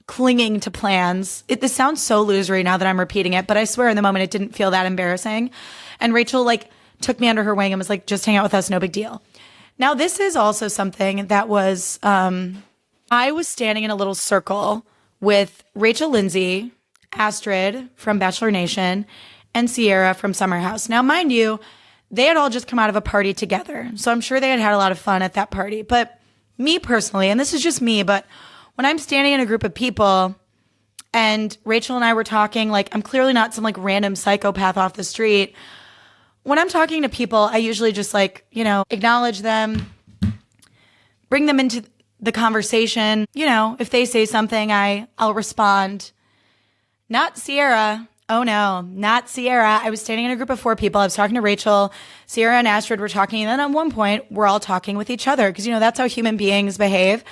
clinging to plans. This sounds so losery now that I'm repeating it, but I swear in the moment it didn't feel that embarrassing. And Rachel like took me under her wing and was like, just hang out with us, no big deal. Now this is also something that was, I was standing in a little circle with Rachel Lindsay, Astrid from Bachelor Nation, and Sierra from Summer House. Now, mind you, they had all just come out of a party together, so I'm sure they had had a lot of fun at that party. But me personally, and this is just me, but when I'm standing in a group of people and Rachel and I were talking, like I'm clearly not some like random psychopath off the street. When I'm talking to people, I usually just like, acknowledge them, bring them into the conversation. If they say something, I'll respond. Not Sierra. Oh no, not Sierra. I was standing in a group of 4 people. I was talking to Rachel, Sierra and Astrid were talking. And then at one point, we're all talking with each other because, that's how human beings behave.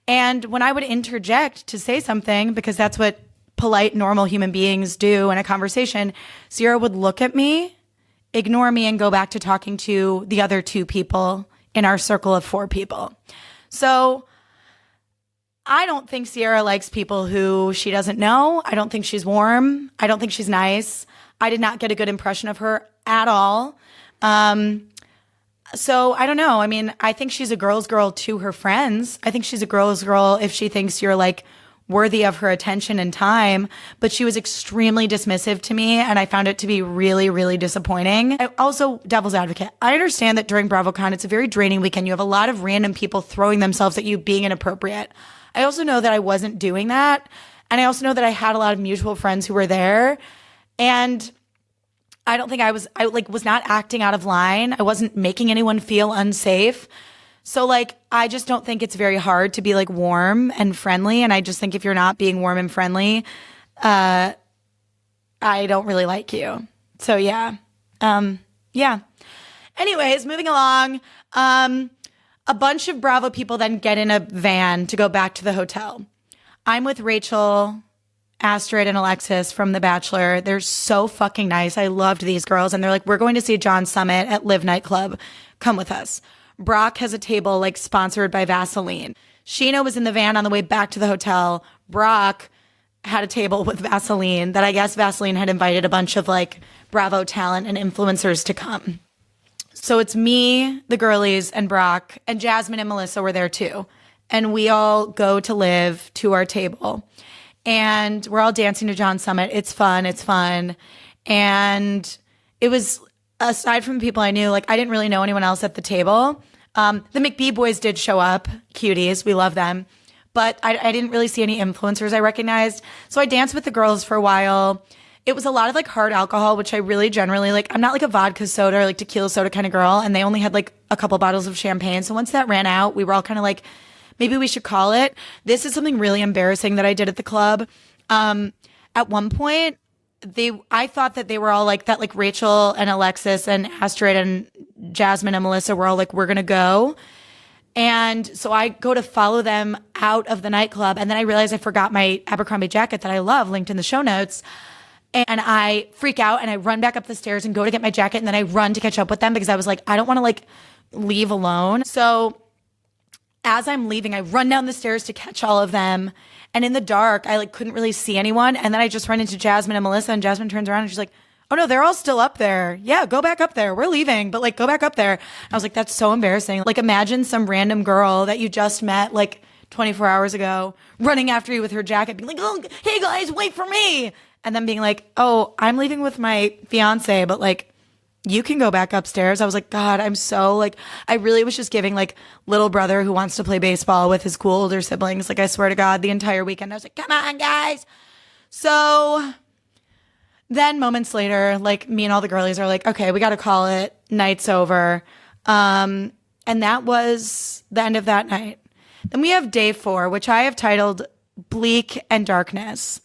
And when I would interject to say something, because that's what polite, normal human beings do in a conversation, Sierra would look at me, ignore me, and go back to talking to the other 2 people in our circle of 4 people. So I don't think Sierra likes people who she doesn't know. I don't think she's warm. I don't think she's nice. I did not get a good impression of her at all. So I don't know. I mean, I think she's a girl's girl to her friends. I think she's a girl's girl if she thinks you're like worthy of her attention and time. But she was extremely dismissive to me, and I found it to be really, really disappointing. Also, devil's advocate. I understand that during Bravocon, it's a very draining weekend. You have a lot of random people throwing themselves at you being inappropriate. I also know that I wasn't doing that. And I also know that I had a lot of mutual friends who were there. And I don't think I was not acting out of line. I wasn't making anyone feel unsafe. So I just don't think it's very hard to be warm and friendly. And I just think if you're not being warm and friendly, I don't really like you. So yeah. Yeah. Anyways, moving along. A bunch of Bravo people then get in a van to go back to the hotel. I'm with Rachel, Astrid, and Alexis from The Bachelor. They're so fucking nice. I loved these girls. And they're like, we're going to see John Summit at Live Nightclub. Come with us. Brock has a table sponsored by Vaseline. Sheena was in the van on the way back to the hotel. Brock had a table with Vaseline that I guess Vaseline had invited a bunch of Bravo talent and influencers to come. So it's me, the girlies, and Brock, and Jasmine and Melissa were there too. And we all go to Live to our table. And we're all dancing to John Summit. It's fun. And it was, aside from the people I knew, I didn't really know anyone else at the table. The McBee boys did show up. Cuties. We love them. But I didn't really see any influencers I recognized. So I danced with the girls for a while. It was a lot of hard alcohol, which I really generally I'm not a vodka soda or tequila soda kind of girl. And they only had a couple bottles of champagne. So once that ran out, we were all kind of maybe we should call it. This is something really embarrassing that I did at the club. At one point, I thought that they were all that, Rachel and Alexis and Astrid and Jasmine and Melissa were all we're going to go. And so I go to follow them out of the nightclub. And then I realized I forgot my Abercrombie jacket that I love, linked in the show notes. And I freak out and I run back up the stairs and go to get my jacket. And then I run to catch up with them because I was I don't want to leave alone. So as I'm leaving, I run down the stairs to catch all of them. And in the dark, I couldn't really see anyone. And then I just run into Jasmine and Melissa, and Jasmine turns around and she's like, oh no, they're all still up there. Yeah, go back up there. We're leaving, but go back up there. I was like, that's so embarrassing. Imagine some random girl that you just met 24 hours ago running after you with her jacket being oh, hey guys, wait for me. And then being oh, I'm leaving with my fiance, but you can go back upstairs. I was God, I'm so I really was just giving little brother who wants to play baseball with his cool older siblings. I swear to God, the entire weekend I was come on guys. So then moments later, me and all the girlies are okay, we got to call it. Night's over. And that was the end of that night. Then we have day 4, which I have titled Bleak and Darkness.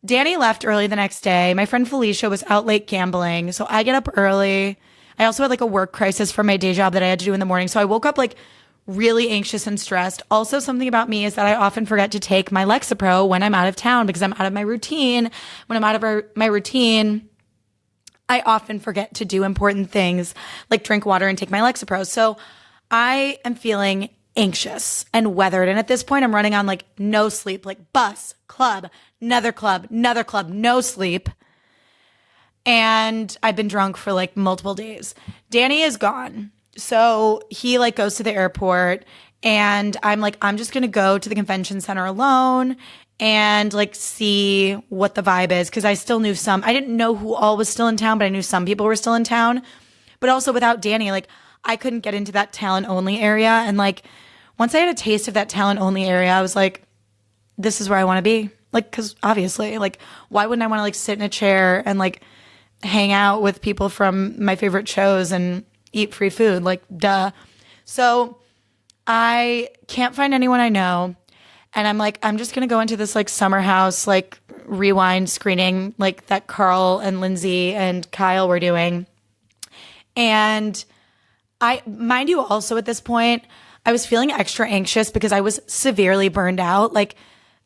Danny left early the next day. My friend Felicia was out late gambling. So I get up early. I also had like a work crisis from my day job that I had to do in the morning. So I woke up like really anxious and stressed. Also, something about me is that I often forget to take my Lexapro when I'm out of town because I'm out of my routine. When I'm out of my routine, I often forget to do important things like drink water and take my Lexapro. So I am feeling anxious and weathered. And at this point, I'm running on like no sleep, like bus, club, another club, no sleep. And I've been drunk for like multiple days. Danny is gone. So he like goes to the airport and I'm like, I'm just going to go to the convention center alone and like see what the vibe is. Cause I still knew I didn't know who all was still in town, but I knew some people were still in town. But also without Danny, like I couldn't get into that talent only area. And like, once I had a taste of that talent only area, I was like, this is where I want to be. Like, cause obviously, like, why wouldn't I want to like sit in a chair and like hang out with people from my favorite shows and eat free food? Like, duh. So I can't find anyone I know. And I'm like, I'm just going to go into this like summer house, like rewind screening, like that Carl and Lindsay and Kyle were doing. And mind you, also at this point, I was feeling extra anxious because I was severely burned out. Like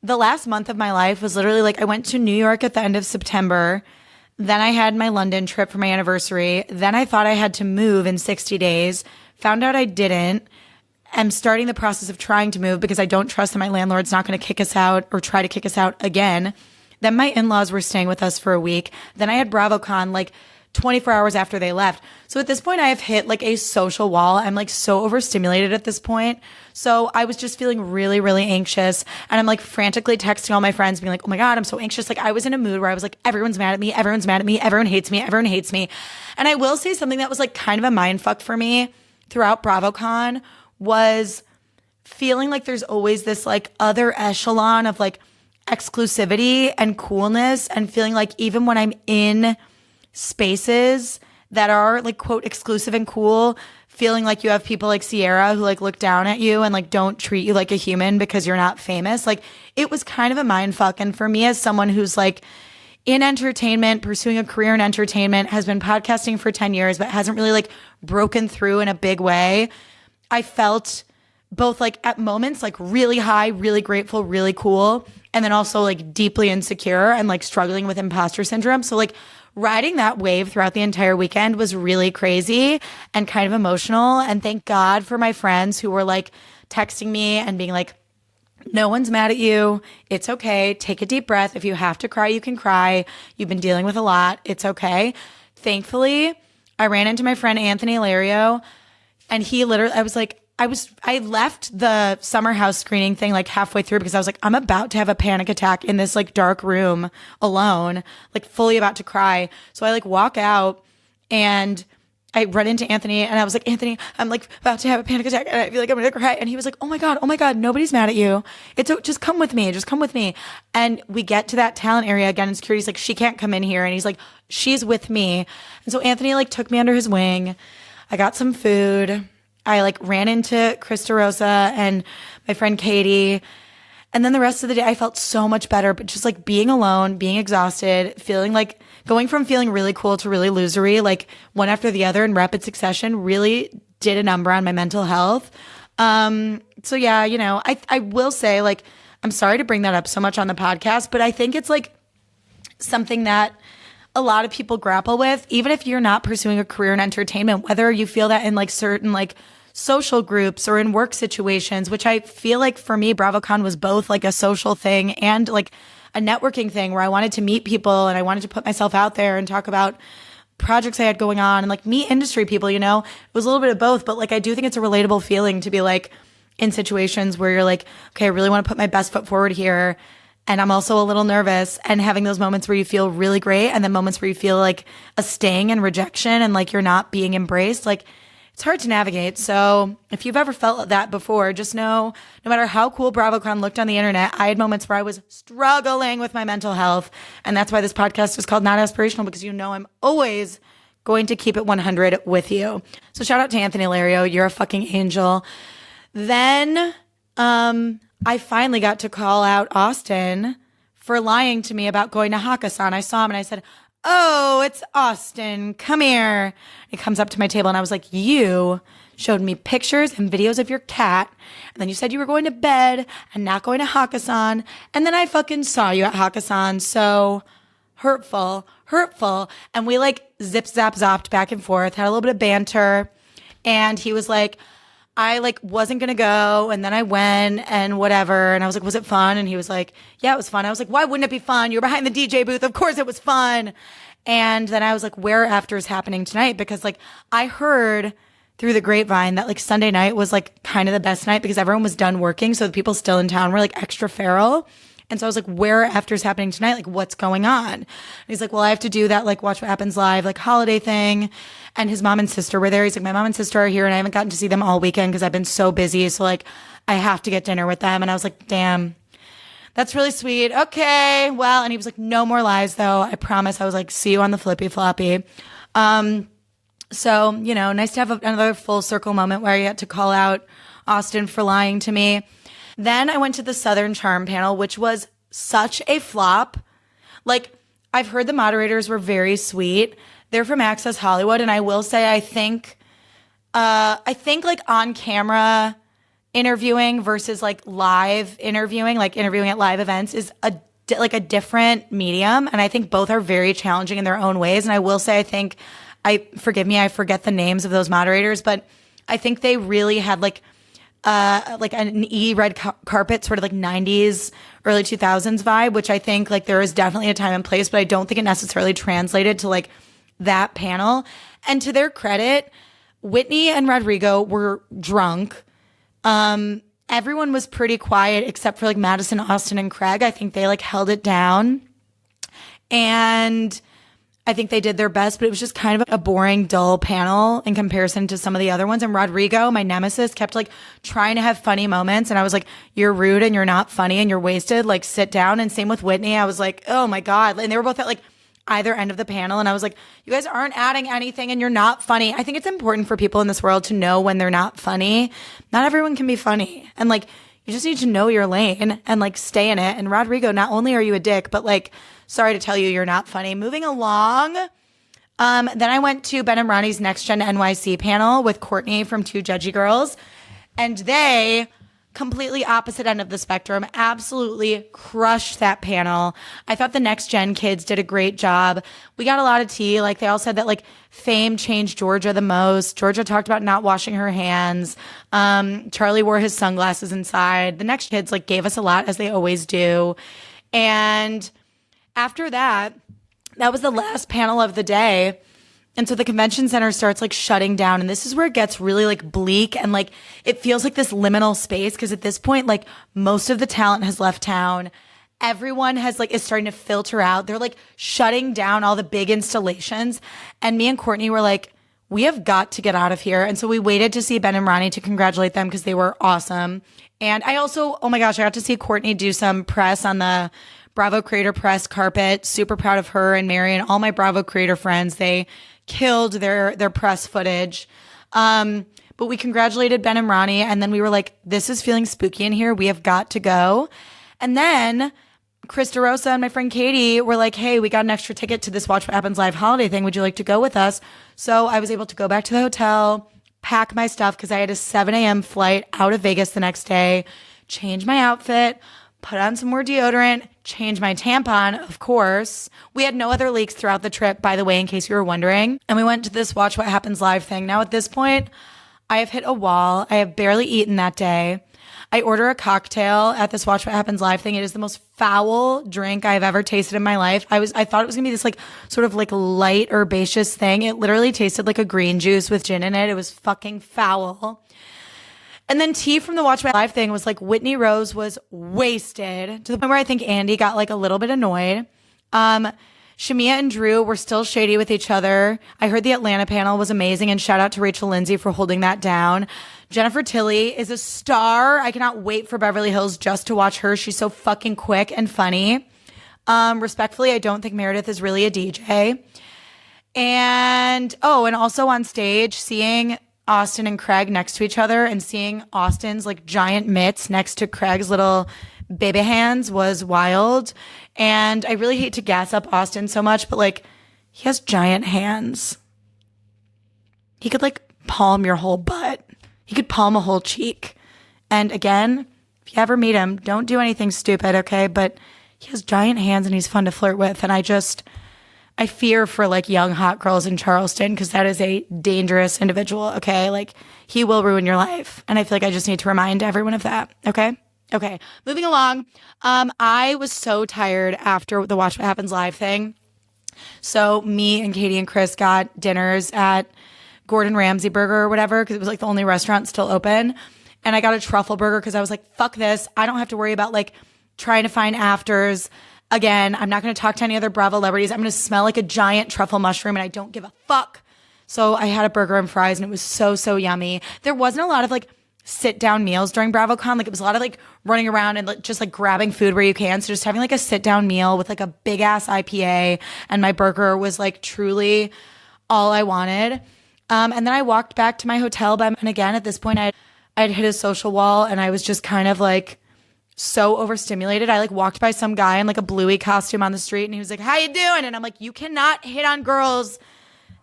the last month of my life was literally like, I went to New York at the end of September. Then I had my London trip for my anniversary. Then I thought I had to move in 60 days, found out I didn't. I'm starting the process of trying to move because I don't trust that my landlord's not going to kick us out or try to kick us out again. Then my in-laws were staying with us for a week. Then I had Bravocon like 24 hours after they left. So at this point, I have hit like a social wall. I'm like so overstimulated at this point. So I was just feeling really, really anxious. And I'm like frantically texting all my friends being like, oh my God, I'm so anxious. Like I was in a mood where I was like, everyone's mad at me. Everyone's mad at me. Everyone hates me. Everyone hates me. And I will say something that was like kind of a mind fuck for me throughout Bravocon was feeling like there's always this like other echelon of like exclusivity and coolness, and feeling like even when I'm in spaces that are like quote exclusive and cool, feeling like you have people like Sierra who like look down at you and like don't treat you like a human because you're not famous. Like it was kind of a mind fuck. And for me as someone who's like in entertainment, pursuing a career in entertainment, has been podcasting for 10 years, but hasn't really like broken through in a big way, I felt both like at moments like really high, really grateful, really cool, and then also like deeply insecure and like struggling with imposter syndrome. So like riding that wave throughout the entire weekend was really crazy and kind of emotional. And thank God for my friends who were like texting me and being like, no one's mad at you. It's okay. Take a deep breath. If you have to cry, you can cry. You've been dealing with a lot. It's okay. Thankfully, I ran into my friend Anthony Lario, and he literally, I left the summer house screening thing like halfway through because I was like, I'm about to have a panic attack in this like dark room alone, like fully about to cry. So I like walk out and I run into Anthony and I was like, Anthony, I'm like about to have a panic attack and I feel like I'm gonna cry. And he was like, oh my God, nobody's mad at you. Just come with me. And we get to that talent area again, and security's like, she can't come in here. And he's like, she's with me. And so Anthony like took me under his wing. I got some food. I like ran into Krista Rosa and my friend Katie. And then the rest of the day I felt so much better, but just like being alone, being exhausted, feeling like going from feeling really cool to really losery, like one after the other in rapid succession, really did a number on my mental health. So yeah, you know, I will say like, I'm sorry to bring that up so much on the podcast, but I think it's like something that a lot of people grapple with, even if you're not pursuing a career in entertainment, whether you feel that in like certain like social groups or in work situations, which I feel like for me, Bravocon was both like a social thing and like a networking thing where I wanted to meet people and I wanted to put myself out there and talk about projects I had going on and like meet industry people, you know. It was a little bit of both, but like I do think it's a relatable feeling to be like in situations where you're like, okay, I really want to put my best foot forward here. And I'm also a little nervous, and having those moments where you feel really great and then moments where you feel like a sting and rejection and like you're not being embraced, like it's hard to navigate. So if you've ever felt that before, just know no matter how cool Bravocon looked on the internet, I had moments where I was struggling with my mental health. And that's why this podcast is called Not Aspirational, because you know I'm always going to keep it 100 with you. So shout out to Anthony Lario. You're a fucking angel. Then, I finally got to call out Austin for lying to me about going to Hakkasan. I saw him and I said, "Oh, it's Austin. Come here." He comes up to my table and I was like, "You showed me pictures and videos of your cat. And then you said you were going to bed and not going to Hakkasan. And then I fucking saw you at Hakkasan. So hurtful. And we like zip, zap, zopped back and forth, had a little bit of banter. And he was like, I like wasn't going to go. And then I went and whatever. And I was like, was it fun? And he was like, yeah, it was fun. I was like, why wouldn't it be fun? You were behind the DJ booth. Of course it was fun. And then I was like, where after is happening tonight? Because like I heard through the grapevine that like Sunday night was like kind of the best night because everyone was done working. So the people still in town were like extra feral. And so I was like, where after is happening tonight? Like, what's going on? And he's like, well, I have to do that, like, Watch What Happens Live, like, holiday thing. And his mom and sister were there. He's like, my mom and sister are here, and I haven't gotten to see them all weekend because I've been so busy. So, like, I have to get dinner with them. And I was like, damn, that's really sweet. Okay, well, and he was like, no more lies, though. I promise. I was like, see you on the flippy floppy. So, you know, nice to have another full circle moment where I get to call out Austin for lying to me. Then I went to the Southern Charm panel, which was such a flop. Like, I've heard the moderators were very sweet. They're from Access Hollywood, and I will say I think like on camera interviewing versus like live interviewing, like interviewing at live events is a different medium, and I think both are very challenging in their own ways. And I will say I forgive me, I forget the names of those moderators, but I think they really had like an red carpet sort of like 90s, early 2000s vibe, which I think like there is definitely a time and place, but I don't think it necessarily translated to like that panel. And to their credit, Whitney and Rodrigo were drunk. Everyone was pretty quiet except for like Madison, Austin, and Craig. I think they like held it down. And I think they did their best, but it was just kind of a boring, dull panel in comparison to some of the other ones. And Rodrigo, my nemesis, kept like trying to have funny moments. And I was like, you're rude and you're not funny and you're wasted. Like, sit down. And same with Whitney. I was like, oh my God. And they were both at like either end of the panel. And I was like, you guys aren't adding anything and you're not funny. I think it's important for people in this world to know when they're not funny. Not everyone can be funny. And like, you just need to know your lane and like stay in it. And Rodrigo, not only are you a dick, but like, sorry to tell you, you're not funny. Moving along. Then I went to Ben and Ronnie's Next Gen NYC panel with Courtney from Two Judgy Girls. And they, completely opposite end of the spectrum, absolutely crushed that panel. I thought the Next Gen kids did a great job. We got a lot of tea. Like, they all said that like Fame changed Georgia the most. Georgia talked about not washing her hands. Charlie wore his sunglasses inside. The Next kids like gave us a lot, as they always do. And after that, that was the last panel of the day. And so the convention center starts like shutting down. And this is where it gets really like bleak. And like, it feels like this liminal space. Cause at this point, like most of the talent has left town. Everyone has like, is starting to filter out. They're like shutting down all the big installations. And me and Courtney were like, we have got to get out of here. And so we waited to see Ben and Ronnie to congratulate them because they were awesome. And I also, oh my gosh, I got to see Courtney do some press on the Bravo Creator Press carpet. Super proud of her and Mary and all my Bravo Creator friends. They killed their press footage. But we congratulated Ben and Ronnie, and then we were like, this is feeling spooky in here. We have got to go. And then Chris DeRosa and my friend Katie were like, hey, we got an extra ticket to this Watch What Happens Live holiday thing. Would you like to go with us? So I was able to go back to the hotel, pack my stuff because I had a 7 a.m. flight out of Vegas the next day, change my outfit, put on some more deodorant, change my tampon, of course. We had no other leaks throughout the trip, by the way, in case you were wondering. And we went to this Watch What Happens Live thing. Now, at this point, I have hit a wall. I have barely eaten that day. I order a cocktail at this Watch What Happens Live thing. It is the most foul drink I've ever tasted in my life. I thought it was gonna be this like sort of like light herbaceous thing. It literally tasted like a green juice with gin in it. It was fucking foul. And then tea from the Watch My Live thing was like Whitney Rose was wasted to the point where I think Andy got like a little bit annoyed. Shamia and Drew were still shady with each other. I heard the Atlanta panel was amazing, and shout out to Rachel Lindsay for holding that down. Jennifer Tilly is a star. I cannot wait for Beverly Hills just to watch her. She's so fucking quick and funny. Respectfully, I don't think Meredith is really a DJ. And also on stage, seeing Austin and Craig next to each other and seeing Austin's like giant mitts next to Craig's little baby hands was wild. And I really hate to gas up Austin so much, but like he has giant hands. He could like palm your whole butt. He could palm a whole cheek. And again, if you ever meet him, don't do anything stupid, okay? But he has giant hands and he's fun to flirt with. And I fear for like young hot girls in Charleston because that is a dangerous individual, okay? Like he will ruin your life. And I feel like I just need to remind everyone of that, okay? Okay, moving along. I was so tired after the Watch What Happens Live thing. So me and Katie and Chris got dinners at Gordon Ramsay Burger or whatever because it was like the only restaurant still open. And I got a truffle burger because I was like, fuck this. I don't have to worry about like trying to find afters. Again, I'm not going to talk to any other Bravo celebrities. I'm going to smell like a giant truffle mushroom and I don't give a fuck. So I had a burger and fries and it was so, so yummy. There wasn't a lot of like sit down meals during Bravocon. Like it was a lot of like running around and like, just like grabbing food where you can. So just having like a sit down meal with like a big ass IPA and my burger was like truly all I wanted. And then I walked back to my hotel. And again, at this point, I'd hit a social wall and I was just kind of like so overstimulated. I like walked by some guy in like a Bluey costume on the street and he was like, how you doing? And I'm like, you cannot hit on girls.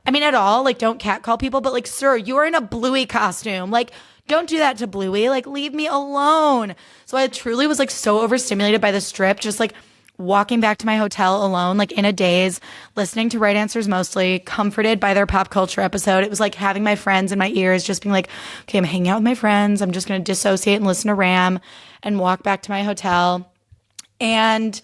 I mean, at all. Like, don't catcall people. But like, sir, you are in a Bluey costume. Like, don't do that to Bluey. Like, leave me alone. So I truly was like so overstimulated by the strip, just like walking back to my hotel alone, like in a daze, listening to Right Answers Mostly, comforted by their pop culture episode. It was like having my friends in my ears, just being like, okay, I'm hanging out with my friends. I'm just going to dissociate and listen to Ram and walk back to my hotel. And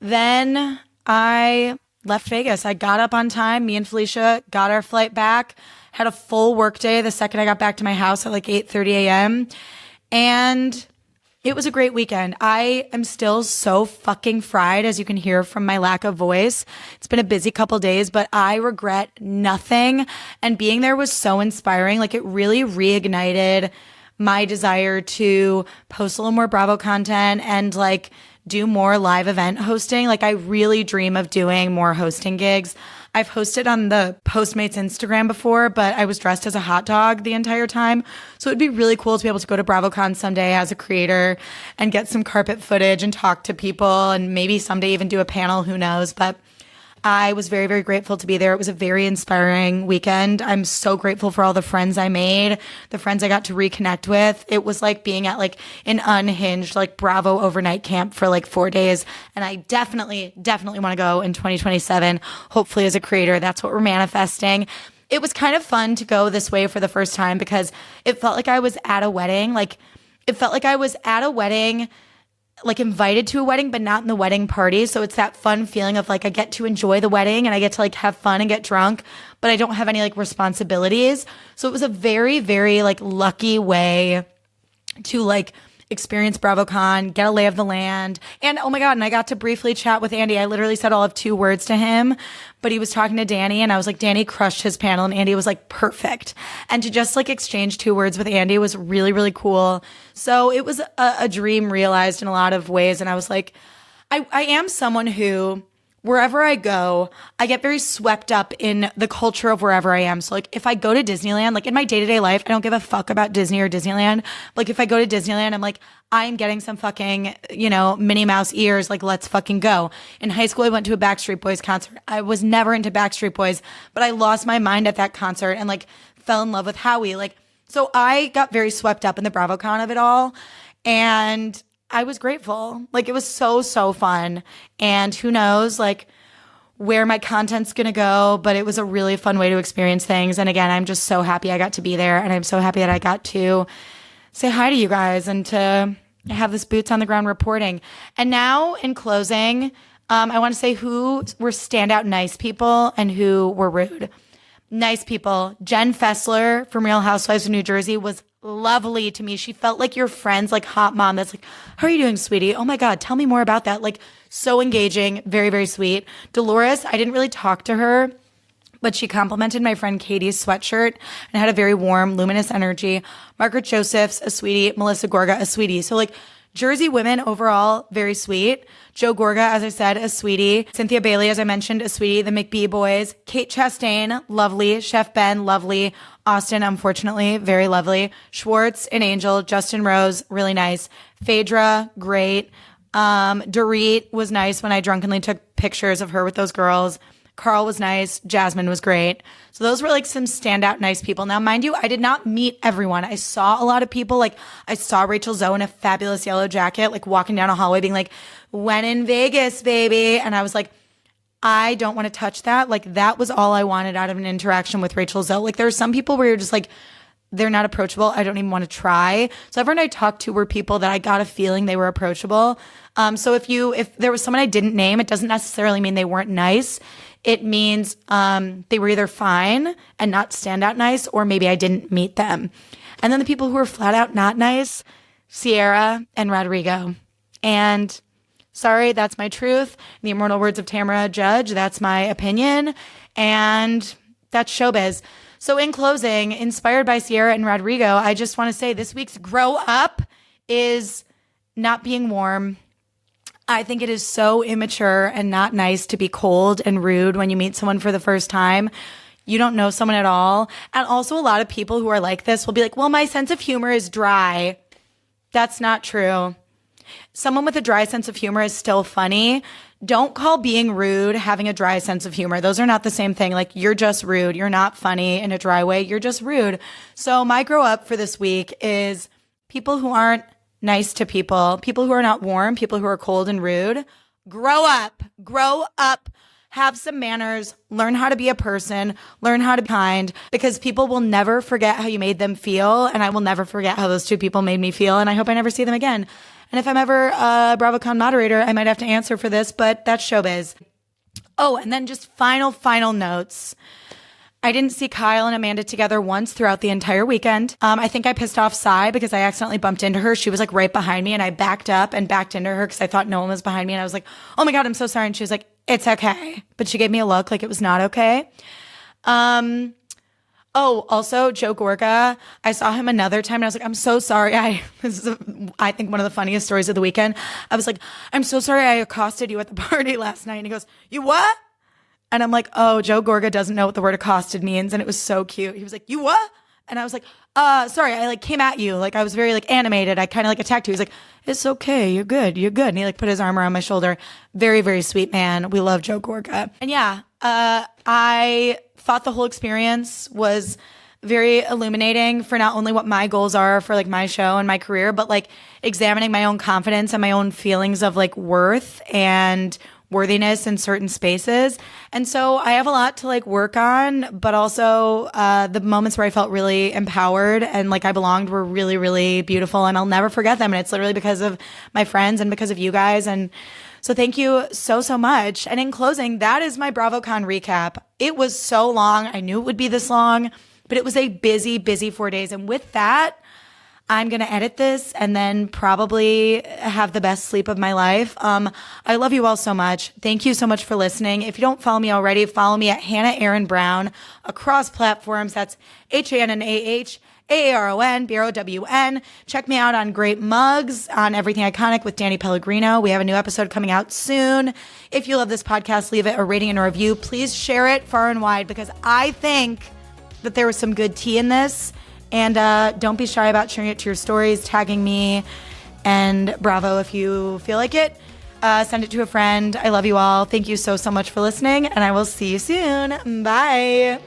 then I left Vegas. I got up on time. Me and Felicia got our flight back, had a full work day the second I got back to my house at like 8:30 a.m. And it was a great weekend. I am still so fucking fried, as you can hear from my lack of voice. It's been a busy couple days, but I regret nothing. And being there was so inspiring. Like it really reignited my desire to post a little more Bravo content and like do more live event hosting. Like I really dream of doing more hosting gigs. I've hosted on the Postmates Instagram before, but I was dressed as a hot dog the entire time. So it'd be really cool to be able to go to Bravocon someday as a creator and get some carpet footage and talk to people and maybe someday even do a panel, who knows. But I was very, very grateful to be there. It was a very inspiring weekend. I'm so grateful for all the friends I made, the friends I got to reconnect with. It was like being at like an unhinged like Bravo overnight camp for like 4 days. And I definitely want to go in 2027. Hopefully as a creator, that's what we're manifesting. It was kind of fun to go this way for the first time because it felt like I was at a wedding. Like it felt like I was at a wedding, like invited to a wedding, but not in the wedding party. So it's that fun feeling of like, I get to enjoy the wedding and I get to like have fun and get drunk, but I don't have any like responsibilities. So it was a very, very like lucky way to like experience Bravocon, get a lay of the land. And oh my God, and I got to briefly chat with Andy. I literally said all of 2 words to him, but he was talking to Danny and I was like, Danny crushed his panel and Andy was like, perfect. And to just like exchange 2 words with Andy was really, really cool. So it was a dream realized in a lot of ways. And I was like, I am someone who, wherever I go, I get very swept up in the culture of wherever I am. So like if I go to Disneyland, like in my day-to-day life, I don't give a fuck about Disney or Disneyland. Like if I go to Disneyland, I'm like, I'm getting some fucking, Minnie Mouse ears. Like let's fucking go. In high school, I went to a Backstreet Boys concert. I was never into Backstreet Boys, but I lost my mind at that concert and like fell in love with Howie. Like, so I got very swept up in the Bravocon of it all. And I was grateful. Like it was so, so fun. And who knows, like where my content's going to go, but it was a really fun way to experience things. And again, I'm just so happy I got to be there. And I'm so happy that I got to say hi to you guys and to have this boots on the ground reporting. And now in closing, I want to say who were standout nice people and who were rude. Nice people. Jen Fessler from Real Housewives of New Jersey was lovely to me. She felt like your friend's like hot mom that's like, how are you doing, sweetie? Oh my God, tell me more about that. Like so engaging, very, very sweet. Dolores, I didn't really talk to her, but she complimented my friend Katie's sweatshirt and had a very warm, luminous energy. Margaret Joseph's a sweetie. Melissa Gorga, a sweetie. So like Jersey women overall, very sweet. Joe Gorga, as I said, a sweetie. Cynthia Bailey, as I mentioned, a sweetie. The McBee boys. Kate Chastain, lovely. Chef Ben, lovely. Austin, unfortunately, very lovely. Schwartz, an angel. Justin Rose, really nice. Phaedra, great. Dorit was nice when I drunkenly took pictures of her with those girls. Carl was nice. Jasmine was great. So those were like some standout nice people. Now, mind you, I did not meet everyone. I saw a lot of people. Like I saw Rachel Zoe in a fabulous yellow jacket, like walking down a hallway being like, when in Vegas, baby. And I was like, I don't want to touch that. Like that was all I wanted out of an interaction with Rachel Zoe. Like there are some people where you're just like, they're not approachable. I don't even want to try. So everyone I talked to were people that I got a feeling they were approachable. So if there was someone I didn't name, it doesn't necessarily mean they weren't nice. It means they were either fine and not standout nice, or maybe I didn't meet them. And then the people who were flat out not nice, Sierra and Rodrigo. And sorry, that's my truth. In the immortal words of Tamara Judge, that's my opinion. And that's showbiz. So in closing, inspired by Sierra and Rodrigo, I just want to say this week's grow up is not being warm. I think it is so immature and not nice to be cold and rude when you meet someone for the first time. You don't know someone at all. And also a lot of people who are like this will be like, well, my sense of humor is dry. That's not true. Someone with a dry sense of humor is still funny. Don't call being rude having a dry sense of humor. Those are not the same thing. Like you're just rude. You're not funny in a dry way. You're just rude. So my grow up for this week is people who aren't nice to people who are not warm, people who are cold and rude. Grow up, have some manners, learn how to be a person, learn how to be kind, because people will never forget how you made them feel. And I will never forget how those two people made me feel. And I hope I never see them again. And if I'm ever a Bravocon moderator, I might have to answer for this, but that's showbiz. Oh, and then just final notes. I didn't see Kyle and Amanda together once throughout the entire weekend. I think I pissed off Sai because I accidentally bumped into her. She was like right behind me and I backed up and backed into her because I thought no one was behind me. And I was like, oh my God, I'm so sorry. And she was like, it's okay. But she gave me a look like it was not okay. Oh, also Joe Gorga. I saw him another time and I was like, I'm so sorry. This is, I think, one of the funniest stories of the weekend. I was like, I'm so sorry I accosted you at the party last night. And he goes, you what? And I'm like, oh, Joe Gorga doesn't know what the word accosted means. And it was so cute. He was like, you what? And I was like, sorry, I like came at you. Like I was very like animated. I kind of like attacked you. He's like, it's okay. You're good. You're good. And he like put his arm around my shoulder. Very, very sweet man. We love Joe Gorga. And yeah, I thought the whole experience was very illuminating for not only what my goals are for like my show and my career, but like examining my own confidence and my own feelings of like worth and worthiness in certain spaces. And so I have a lot to like work on, but also the moments where I felt really empowered and like I belonged were really, really beautiful, and I'll never forget them. And it's literally because of my friends and because of you guys. And so thank you so much. And in closing, that is my Bravocon recap. It was so long. I knew it would be this long, but it was a busy 4 days. And with that, I'm going to edit this and then probably have the best sleep of my life. I love you all so much. Thank you so much for listening. If you don't follow me already, follow me at Hannah Aaron Brown across platforms. That's HANNAH. AARON, BROWN. Check me out on Great Mugs, on Everything Iconic with Danny Pellegrino. We have a new episode coming out soon. If you love this podcast, leave it a rating and a review. Please share it far and wide because I think that there was some good tea in this. And don't be shy about sharing it to your stories, tagging me, and Bravo if you feel like it. Send it to a friend. I love you all. Thank you so much for listening, and I will see you soon. Bye.